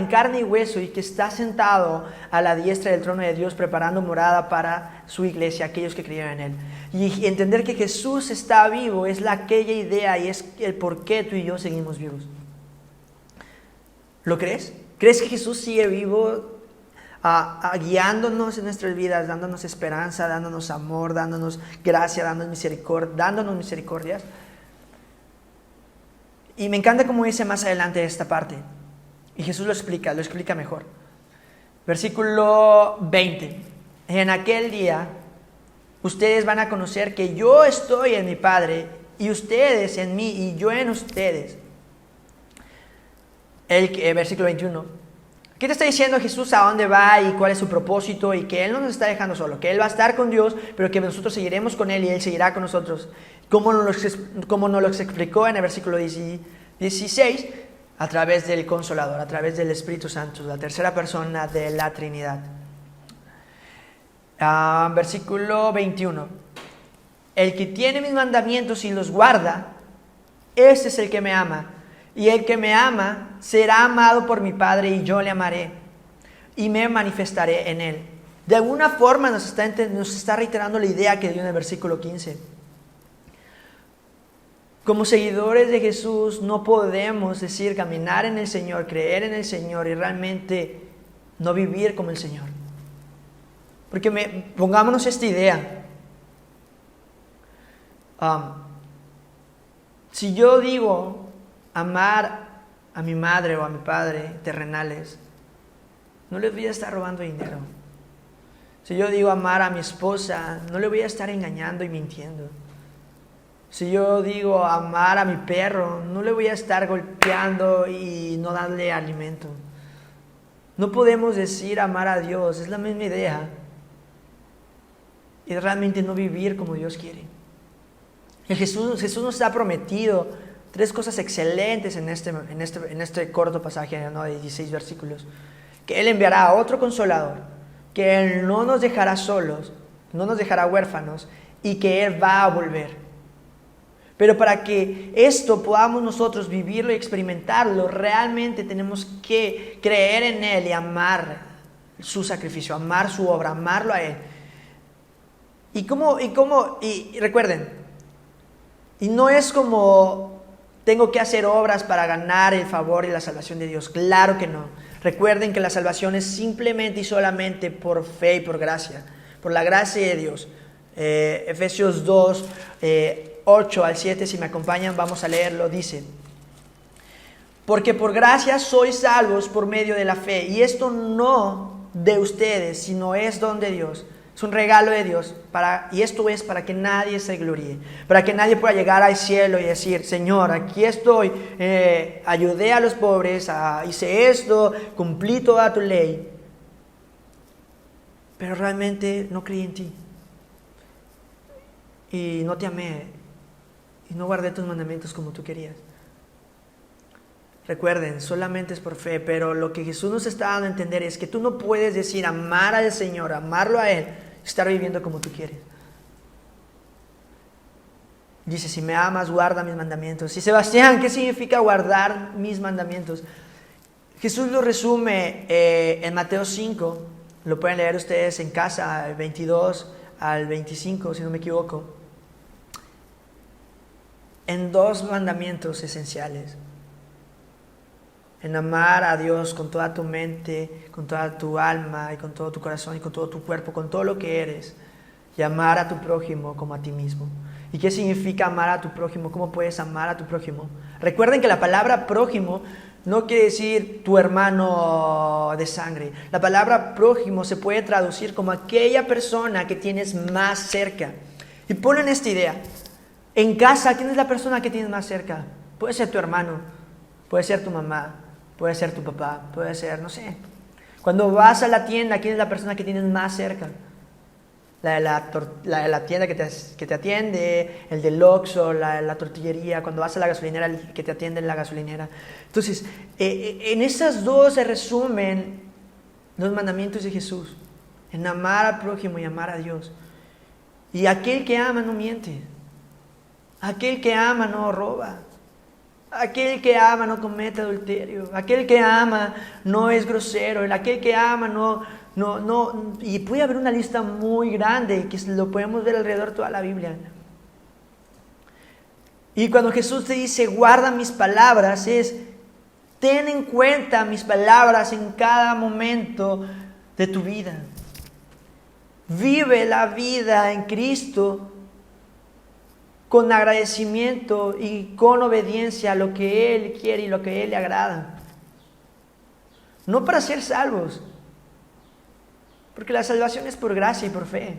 carne y hueso y que está sentado a la diestra del trono de Dios preparando morada para su iglesia, aquellos que creyeron en Él. Y entender que Jesús está vivo es aquella idea y es el por qué tú y yo seguimos vivos. ¿Lo crees? ¿Crees que Jesús sigue vivo guiándonos en nuestras vidas, dándonos esperanza, dándonos amor, dándonos gracia, dándonos misericordias. Y me encanta cómo dice más adelante esta parte. Y Jesús lo explica mejor. Versículo 20. En aquel día, ustedes van a conocer que yo estoy en mi Padre, y ustedes en mí, y yo en ustedes. Versículo 21. ¿Qué te está diciendo Jesús a dónde va y cuál es su propósito? Y que Él no nos está dejando solo, que Él va a estar con Dios, pero que nosotros seguiremos con Él y Él seguirá con nosotros. Como nos lo explicó en el versículo 16, a través del Consolador, a través del Espíritu Santo, la tercera persona de la Trinidad. Versículo 21. El que tiene mis mandamientos y los guarda, ese es el que me ama. Y el que me ama será amado por mi Padre, y yo le amaré y me manifestaré en él. De alguna forma nos está reiterando la idea que dio en el versículo 15. Como seguidores de Jesús no podemos decir caminar en el Señor, creer en el Señor y realmente no vivir como el Señor. Porque pongámonos esta idea. Si yo digo amar a mi madre o a mi padre terrenales, no les voy a estar robando dinero. Si yo digo amar a mi esposa, no le voy a estar engañando y mintiendo. Si yo digo amar a mi perro, no le voy a estar golpeando y no darle alimento. No podemos decir amar a Dios, es la misma idea, y realmente no vivir como Dios quiere. Jesús nos ha prometido 3 cosas excelentes en este corto pasaje, ¿no?, de 16 versículos. Que Él enviará a otro Consolador, que Él no nos dejará solos, no nos dejará huérfanos, y que Él va a volver. Pero para que esto podamos nosotros vivirlo y experimentarlo, realmente tenemos que creer en Él y amar su sacrificio, amar su obra, amarlo a Él. Y recuerden, y no es como tengo que hacer obras para ganar el favor y la salvación de Dios. Claro que no. Recuerden que la salvación es simplemente y solamente por fe y por gracia, por la gracia de Dios. Efesios 2, 8 al 7, si me acompañan, vamos a leerlo, dice: porque por gracia sois salvos por medio de la fe, y esto no de ustedes, sino es don de Dios. Es un regalo de Dios, y esto es para que nadie se gloríe, para que nadie pueda llegar al cielo y decir: Señor, aquí estoy, ayudé a los pobres, hice esto, cumplí toda tu ley, pero realmente no creí en ti, y no te amé, y no guardé tus mandamientos como tú querías. Recuerden, solamente es por fe, pero lo que Jesús nos está dando a entender es que tú no puedes decir amar al Señor, amarlo a Él, estar viviendo como tú quieres. Dice: si me amas, guarda mis mandamientos. Y Sebastián, ¿qué significa guardar mis mandamientos? Jesús lo resume en Mateo 5, lo pueden leer ustedes en casa, 22 al 25, si no me equivoco, en 2 mandamientos esenciales: en amar a Dios con toda tu mente, con toda tu alma y con todo tu corazón y con todo tu cuerpo, con todo lo que eres, y amar a tu prójimo como a ti mismo. ¿Y qué significa amar a tu prójimo? ¿Cómo puedes amar a tu prójimo? Recuerden que la palabra prójimo no quiere decir tu hermano de sangre. La palabra prójimo se puede traducir como aquella persona que tienes más cerca. Y ponen esta idea: en casa, ¿quién es la persona que tienes más cerca? Puede ser tu hermano, puede ser tu mamá, puede ser tu papá, puede ser, no sé. Cuando vas a la tienda, ¿quién es la persona que tienes más cerca? La de la tienda que te atiende, el del Oxxo, la tortillería. Cuando vas a la gasolinera, el que te atiende en la gasolinera. Entonces, en esas 2 se resumen los mandamientos de Jesús: en amar al prójimo y amar a Dios. Y aquel que ama no miente, aquel que ama no roba, aquel que ama no comete adulterio, aquel que ama no es grosero, aquel que ama no, y puede haber una lista muy grande que lo podemos ver alrededor de toda la Biblia. Y cuando Jesús te dice guarda mis palabras, es ten en cuenta mis palabras en cada momento, de tu vida. Vive la vida en Cristo con agradecimiento y con obediencia a lo que Él quiere y lo que a Él le agrada. No para ser salvos, porque la salvación es por gracia y por fe.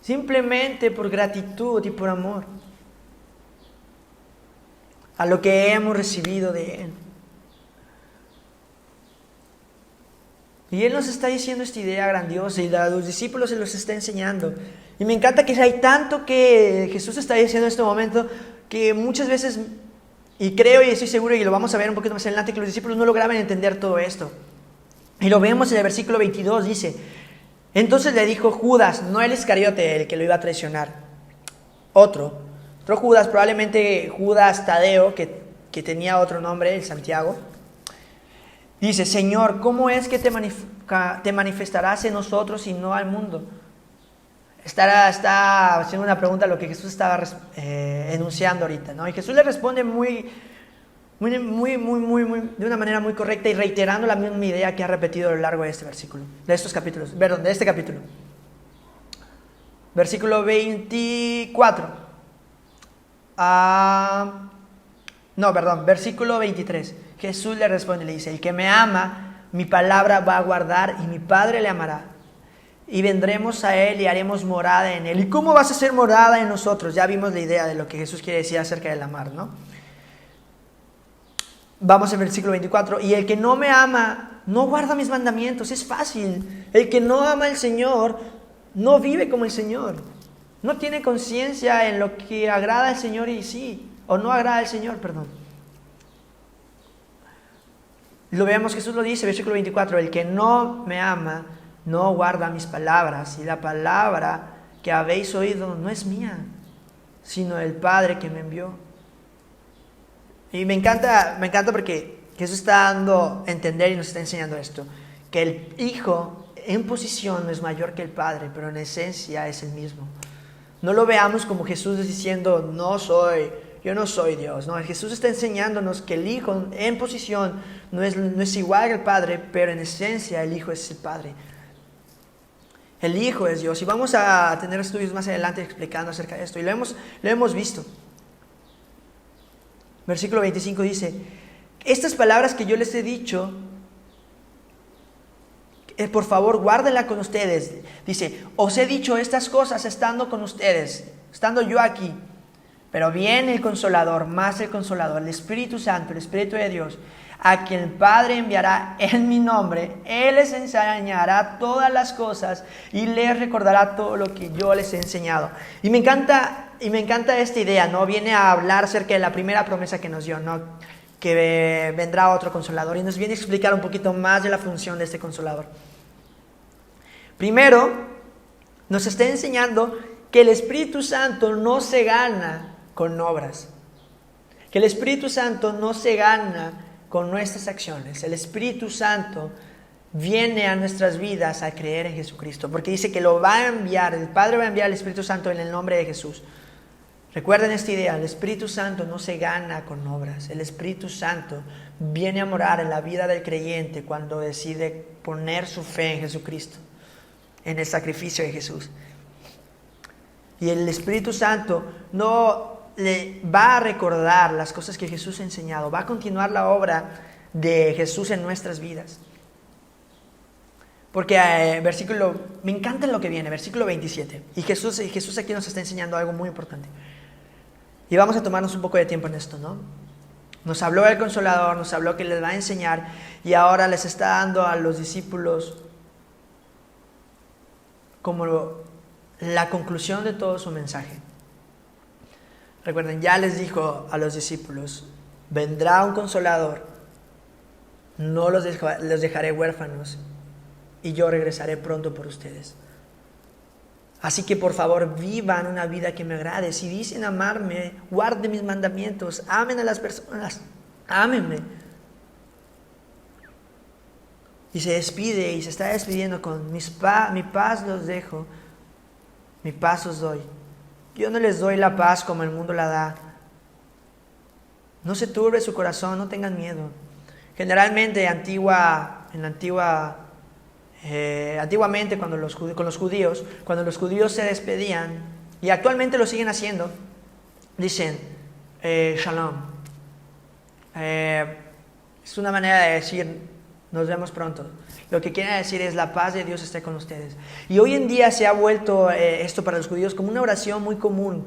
Simplemente por gratitud y por amor a lo que hemos recibido de Él. Y Él nos está diciendo esta idea grandiosa y a los discípulos se los está enseñando. Y me encanta que hay tanto que Jesús está diciendo en este momento que muchas veces, y creo y estoy seguro, y lo vamos a ver un poquito más adelante, que los discípulos no lograban entender todo esto. Y lo vemos en el versículo 22, dice: entonces le dijo Judas, no el Iscariote, el que lo iba a traicionar, otro Judas, probablemente Judas Tadeo, que tenía otro nombre, el Santiago. Dice: Señor, ¿cómo es que te manifestarás en nosotros y no al mundo? Está haciendo una pregunta a lo que Jesús estaba enunciando ahorita, ¿no? Y Jesús le responde de una manera muy correcta y reiterando la misma idea que ha repetido a lo largo de este versículo, de estos capítulos, perdón, de este capítulo. Versículo 24. Versículo 23. Jesús le responde y le dice: el que me ama, mi palabra va a guardar y mi Padre le amará. Y vendremos a Él y haremos morada en Él. ¿Y cómo vas a hacer morada en nosotros? Ya vimos la idea de lo que Jesús quiere decir acerca del amar, ¿no? Vamos al versículo 24. Y el que no me ama, no guarda mis mandamientos. Es fácil. El que no ama al Señor, no vive como el Señor. No tiene conciencia en lo que agrada al Señor o no agrada al Señor, perdón. Lo vemos, Jesús lo dice, versículo 24, el que no me ama, no guarda mis palabras, y la palabra que habéis oído no es mía, sino del Padre que me envió. Y me encanta porque Jesús está dando a entender y nos está enseñando esto, que el Hijo en posición no es mayor que el Padre, pero en esencia es el mismo. No lo veamos como Jesús diciendo: yo no soy Dios. No, Jesús está enseñándonos que el Hijo en posición no es igual que el Padre, pero en esencia el Hijo es el Padre. El Hijo es Dios. Y vamos a tener estudios más adelante explicando acerca de esto. Y lo hemos visto. Versículo 25 dice: estas palabras que yo les he dicho, por favor, guárdenla con ustedes. Dice: os he dicho estas cosas estando con ustedes, estando yo aquí. Pero viene el Consolador, más el Consolador, el Espíritu Santo, el Espíritu de Dios, a quien el Padre enviará en mi nombre. Él les enseñará todas las cosas y les recordará todo lo que yo les he enseñado. Y me encanta esta idea, ¿no? Viene a hablar acerca de la primera promesa que nos dio, ¿no? Que vendrá otro Consolador, y nos viene a explicar un poquito más de la función de este Consolador. Primero, nos está enseñando que el Espíritu Santo no se gana con obras, que el Espíritu Santo no se gana con nuestras acciones. El Espíritu Santo viene a nuestras vidas a creer en Jesucristo, porque dice que lo va a enviar, el Padre va a enviar al Espíritu Santo en el nombre de Jesús. Recuerden esta idea: el Espíritu Santo no se gana con obras. El Espíritu Santo viene a morar en la vida del creyente cuando decide poner su fe en Jesucristo, en el sacrificio de Jesús. Y el Espíritu Santo no le va a recordar las cosas que Jesús ha enseñado, va a continuar la obra de Jesús en nuestras vidas. Porque me encanta lo que viene, versículo 27. Y Jesús aquí nos está enseñando algo muy importante. Y vamos a tomarnos un poco de tiempo en esto, ¿no? Nos habló del Consolador, nos habló que les va a enseñar, y ahora les está dando a los discípulos como la conclusión de todo su mensaje. Recuerden, ya les dijo a los discípulos: vendrá un Consolador, no los dejaré huérfanos, y yo regresaré pronto por ustedes. Así que por favor vivan una vida que me agrade. Si dicen amarme, guarden mis mandamientos, amen a las personas, ámenme. Y se despide y se está despidiendo con mi paz los dejo, mi paz os doy. Yo no les doy la paz como el mundo la da. No se turbe su corazón, no tengan miedo. Generalmente en la antigua Antiguamente con los judíos, cuando los judíos se despedían, y actualmente lo siguen haciendo, dicen shalom. Es una manera de decir nos vemos pronto. Lo que quiere decir es la paz de Dios esté con ustedes. Y hoy en día se ha vuelto esto para los judíos como una oración muy común.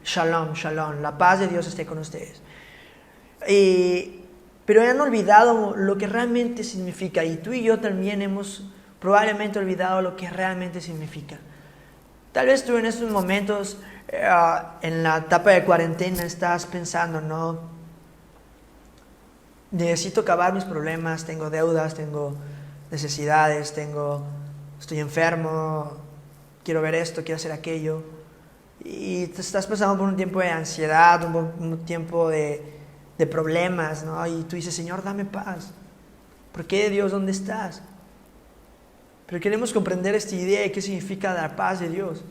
Shalom, shalom, la paz de Dios esté con ustedes. Pero han olvidado lo que realmente significa, y tú y yo también hemos probablemente olvidado lo que realmente significa. Tal vez tú en estos momentos, en la etapa de cuarentena, estás pensando, no, necesito acabar mis problemas, tengo deudas, tengo necesidades, estoy enfermo, quiero ver esto, quiero hacer aquello. Y te estás pasando por un tiempo de ansiedad, un tiempo de problemas, ¿no? Y tú dices, Señor, dame paz. ¿Por qué, Dios, dónde estás? Pero queremos comprender esta idea de qué significa la paz de Dios.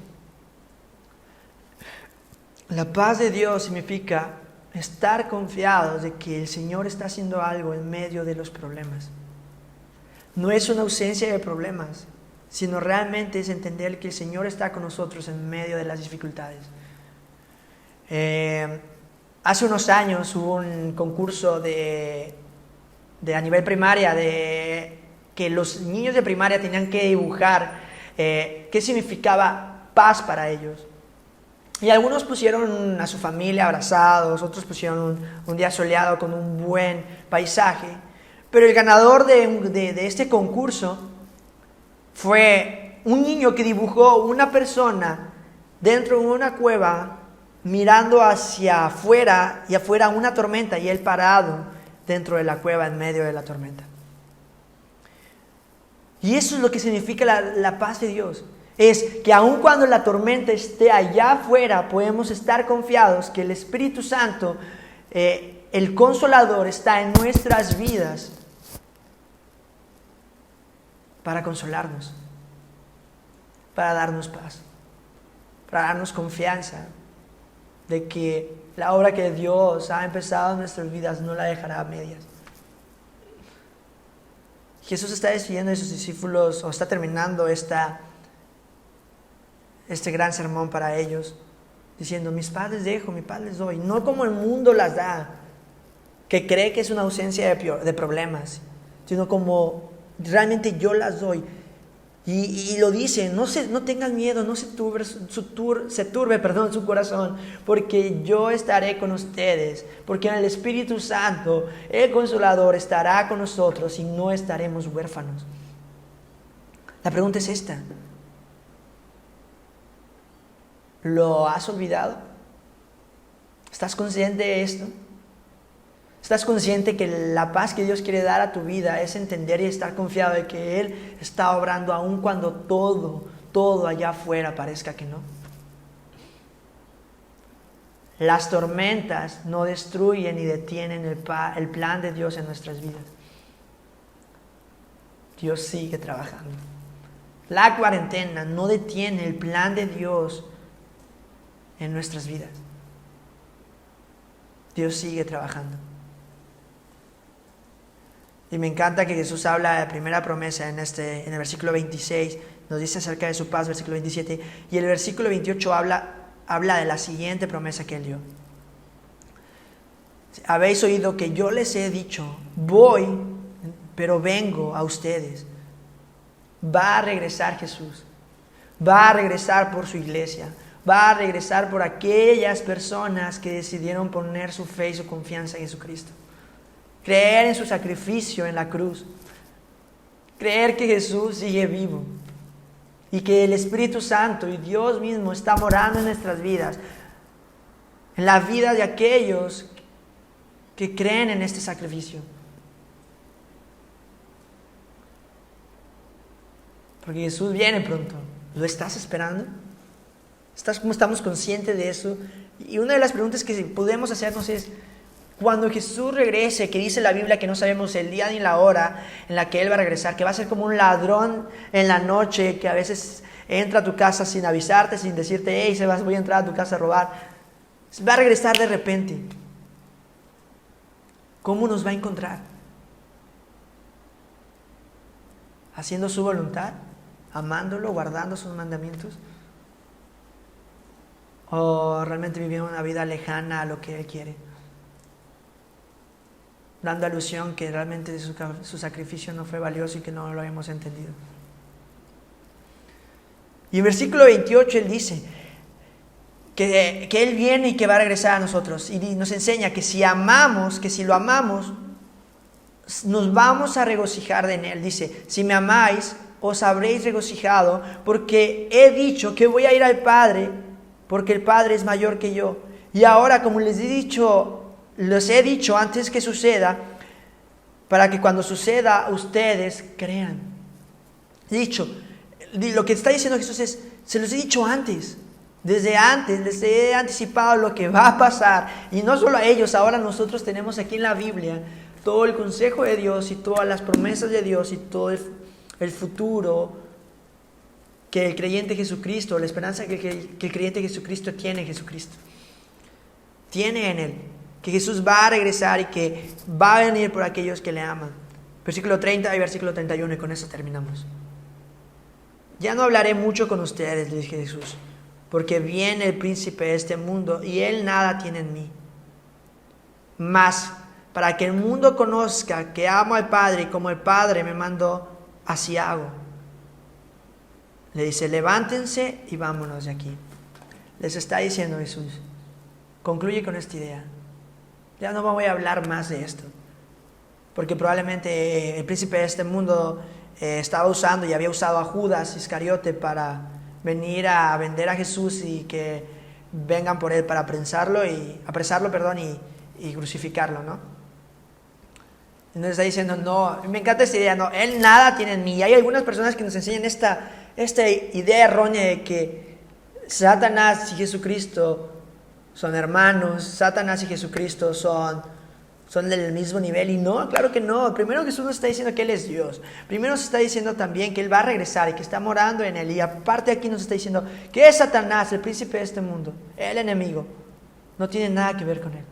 La paz de Dios significa estar confiados de que el Señor está haciendo algo en medio de los problemas. No es una ausencia de problemas, sino realmente es entender que el Señor está con nosotros en medio de las dificultades. Hace unos años hubo un concurso a nivel primaria que los niños de primaria tenían que dibujar qué significaba paz para ellos. Y algunos pusieron a su familia abrazados, otros pusieron un día soleado con un buen paisaje. Pero el ganador de este concurso fue un niño que dibujó una persona dentro de una cueva mirando hacia afuera y afuera una tormenta y él parado dentro de la cueva en medio de la tormenta. Y eso es lo que significa la paz de Dios. Es que aun cuando la tormenta esté allá afuera, podemos estar confiados que el Espíritu Santo, el Consolador, está en nuestras vidas para consolarnos, para darnos paz, para darnos confianza de que la obra que Dios ha empezado en nuestras vidas no la dejará a medias. Jesús está despidiendo a sus discípulos, o está terminando este gran sermón para ellos, diciendo, mis paz les dejo, mi paz les doy, no como el mundo las da, que cree que es una ausencia de problemas, sino como realmente yo las doy. Y lo dice, no tengan miedo, no se turbe su corazón, porque yo estaré con ustedes, porque el Espíritu Santo, el Consolador, estará con nosotros y no estaremos huérfanos. La pregunta es esta: ¿lo has olvidado? ¿Estás consciente de esto? ¿Estás consciente que la paz que Dios quiere dar a tu vida es entender y estar confiado de que Él está obrando aun cuando todo allá afuera parezca que no? Las tormentas no destruyen ni detienen el plan de Dios en nuestras vidas. Dios sigue trabajando. La cuarentena no detiene el plan de Dios en nuestras vidas. Dios sigue trabajando. Y me encanta que Jesús habla de la primera promesa en el versículo 26, nos dice acerca de su paz, versículo 27, y el versículo 28 habla de la siguiente promesa que Él dio. Habéis oído que yo les he dicho, voy, pero vengo a ustedes. Va a regresar Jesús, va a regresar por su iglesia, va a regresar por aquellas personas que decidieron poner su fe y su confianza en Jesucristo. Creer en su sacrificio en la cruz. Creer que Jesús sigue vivo. Y que el Espíritu Santo y Dios mismo está morando en nuestras vidas. En la vida de aquellos que creen en este sacrificio. Porque Jesús viene pronto. ¿Lo estás esperando? ¿Estamos conscientes de eso? Y una de las preguntas que podemos hacernos es, cuando Jesús regrese, que dice la Biblia que no sabemos el día ni la hora en la que Él va a regresar, que va a ser como un ladrón en la noche que a veces entra a tu casa sin avisarte, sin decirte, hey, voy a entrar a tu casa a robar, va a regresar de repente. ¿Cómo nos va a encontrar? haciendo su voluntad, amándolo, guardando sus mandamientos, o realmente viviendo una vida lejana a lo que Él quiere, dando alusión que realmente su sacrificio no fue valioso y que no lo habíamos entendido. Y en versículo 28 Él dice que Él viene y que va a regresar a nosotros, y nos enseña que si amamos, que si lo amamos, nos vamos a regocijar en Él. Dice, si me amáis, os habréis regocijado, porque he dicho que voy a ir al Padre, porque el Padre es mayor que yo. Y ahora, como les he dicho antes que suceda, para que cuando suceda ustedes crean. Lo que está diciendo Jesús es, se los he dicho antes. Desde antes les he anticipado lo que va a pasar. Y no solo a ellos, ahora nosotros tenemos aquí en la Biblia todo el consejo de Dios y todas las promesas de Dios y todo el futuro que el creyente Jesucristo, la esperanza que el creyente Jesucristo tiene en Jesucristo. Tiene en Él. Que Jesús va a regresar y que va a venir por aquellos que le aman. Versículo 30 y versículo 31, y con eso terminamos. Ya no hablaré mucho con ustedes, le dije Jesús, porque viene el príncipe de este mundo y él nada tiene en mí. Mas, para que el mundo conozca que amo al Padre y como el Padre me mandó, así hago. Le dice, levántense y vámonos de aquí. Les está diciendo Jesús. Concluye con esta idea. Ya no voy a hablar más de esto, porque probablemente el príncipe de este mundo estaba usando y había usado a Judas Iscariote para venir a vender a Jesús y que vengan por él para apresarlo y crucificarlo, ¿no? Entonces está diciendo, no, me encanta esta idea, no, él nada tiene en mí. Y hay algunas personas que nos enseñan esta idea errónea de que Satanás y Jesucristo son hermanos, Satanás y Jesucristo son del mismo nivel, y no, claro que no. Primero Jesús nos está diciendo que Él es Dios. Primero nos está diciendo también que Él va a regresar y que está morando en Él, y aparte aquí nos está diciendo que es Satanás, el príncipe de este mundo, el enemigo, no tiene nada que ver con Él.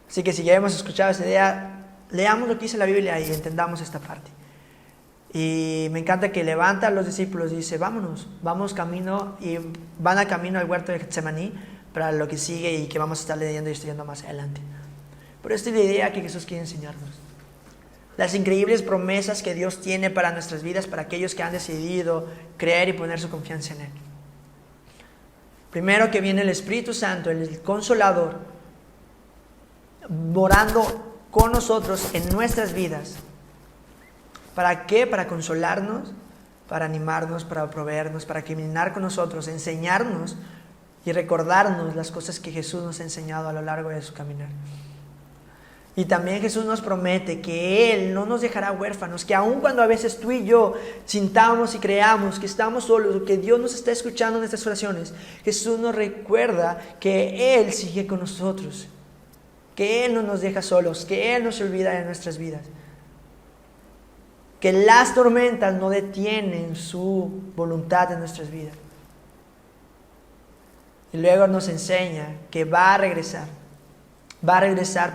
Así que si ya hemos escuchado esa idea, leamos lo que dice la Biblia y entendamos esta parte. Y me encanta que levanta a los discípulos y dice, vamos camino, y van a camino al huerto de Getsemaní para lo que sigue y que vamos a estar leyendo y estudiando más adelante. Pero esta es la idea que Jesús quiere enseñarnos. Las increíbles promesas que Dios tiene para nuestras vidas, para aquellos que han decidido creer y poner su confianza en Él. Primero, que viene el Espíritu Santo, el Consolador, morando con nosotros en nuestras vidas. ¿Para qué? Para consolarnos, para animarnos, para proveernos, para caminar con nosotros, enseñarnos y recordarnos las cosas que Jesús nos ha enseñado a lo largo de su caminar. Y también Jesús nos promete que Él no nos dejará huérfanos, que aun cuando a veces tú y yo sintamos y creamos que estamos solos, que Dios nos está escuchando en nuestras oraciones, Jesús nos recuerda que Él sigue con nosotros, que Él no nos deja solos, que Él no se olvida de nuestras vidas, que las tormentas no detienen su voluntad en nuestras vidas. Y luego nos enseña que va a regresar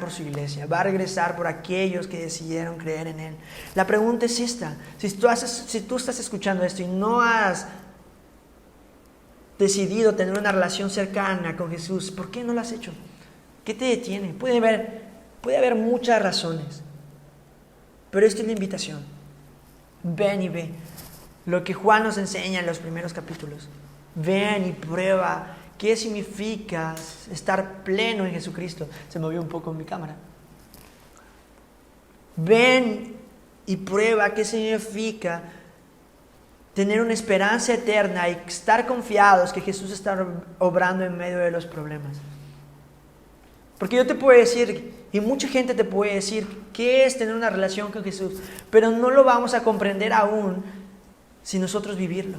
por su iglesia, va a regresar por aquellos que decidieron creer en Él. La pregunta es esta: si tú estás escuchando esto y no has decidido tener una relación cercana con Jesús, ¿por qué no lo has hecho? ¿Qué te detiene? Puede haber muchas razones, pero esta es la invitación. Ven y ve lo que Juan nos enseña en los primeros capítulos. Ven y prueba qué significa estar pleno en Jesucristo. Se movió un poco mi cámara. Ven y prueba qué significa tener una esperanza eterna y estar confiados que Jesús está obrando en medio de los problemas. Porque yo te puedo decir, y mucha gente te puede decir, qué es tener una relación con Jesús, pero no lo vamos a comprender aún si nosotros vivirlo.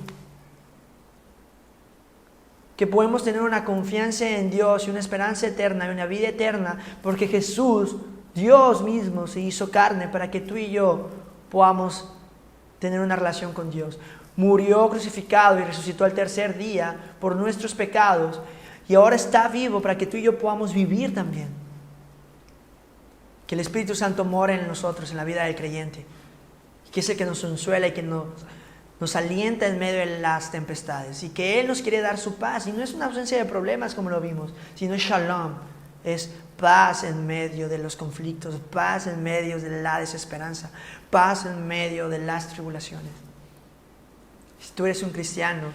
Que podemos tener una confianza en Dios y una esperanza eterna y una vida eterna, porque Jesús, Dios mismo, se hizo carne para que tú y yo podamos tener una relación con Dios. Murió crucificado y resucitó al tercer día por nuestros pecados, y ahora está vivo para que tú y yo podamos vivir también. Que el Espíritu Santo more en nosotros, en la vida del creyente. Que es el que nos consuela y que nos alienta en medio de las tempestades. Y que Él nos quiere dar su paz. Y no es una ausencia de problemas como lo vimos, sino es shalom. Es paz en medio de los conflictos, paz en medio de la desesperanza, paz en medio de las tribulaciones. Si tú eres un cristiano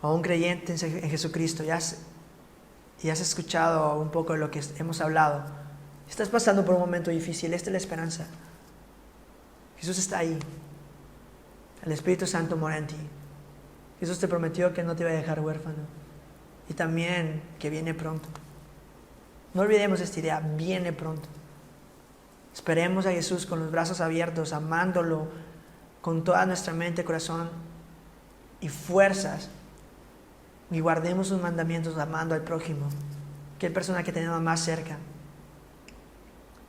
o un creyente en Jesucristo y has escuchado un poco de lo que hemos hablado, estás pasando por un momento difícil, esta es la esperanza. Jesús está ahí. El Espíritu Santo mora en ti. Jesús te prometió que no te iba a dejar huérfano y también que viene pronto. No olvidemos esta idea, viene pronto. Esperemos a Jesús con los brazos abiertos, amándolo con toda nuestra mente, corazón y fuerzas. Y guardemos sus mandamientos amando al prójimo, que es la persona que tenemos más cerca.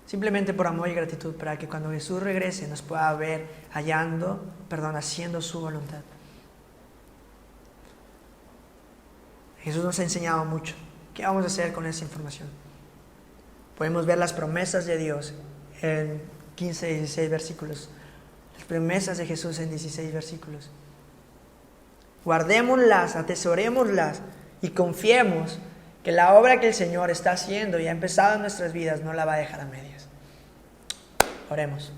Simplemente por amor y gratitud, para que cuando Jesús regrese nos pueda ver haciendo su voluntad. Jesús nos ha enseñado mucho. ¿Qué vamos a hacer con esa información? Podemos ver las promesas de Dios en 15 y 16 versículos. Las promesas de Jesús en 16 versículos. Guardémoslas, atesorémoslas y confiemos que la obra que el Señor está haciendo y ha empezado en nuestras vidas no la va a dejar a medias. Oremos.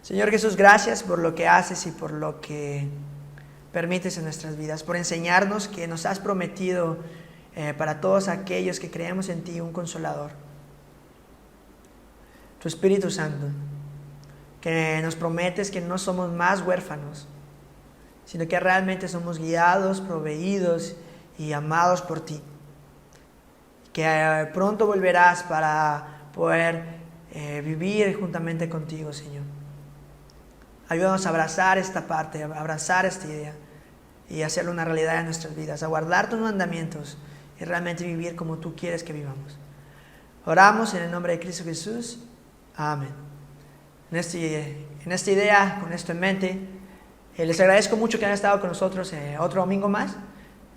Señor Jesús, gracias por lo que haces y por lo que permites en nuestras vidas, por enseñarnos que nos has prometido para todos aquellos que creemos en ti un consolador. Tu Espíritu Santo, que nos prometes que no somos más huérfanos, sino que realmente somos guiados, proveídos y amados por ti. Que pronto volverás para poder vivir juntamente contigo, Señor. Ayúdanos a abrazar esta parte, a abrazar esta idea y hacerlo una realidad en nuestras vidas, a guardar tus mandamientos y realmente vivir como tú quieres que vivamos. Oramos en el nombre de Cristo Jesús. Amén. En esta idea, con esto en mente, les agradezco mucho que hayan estado con nosotros otro domingo más.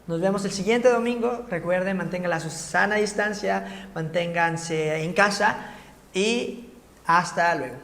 Nos vemos el siguiente domingo. Recuerden, manténganla a su sana distancia, manténganse en casa y hasta luego.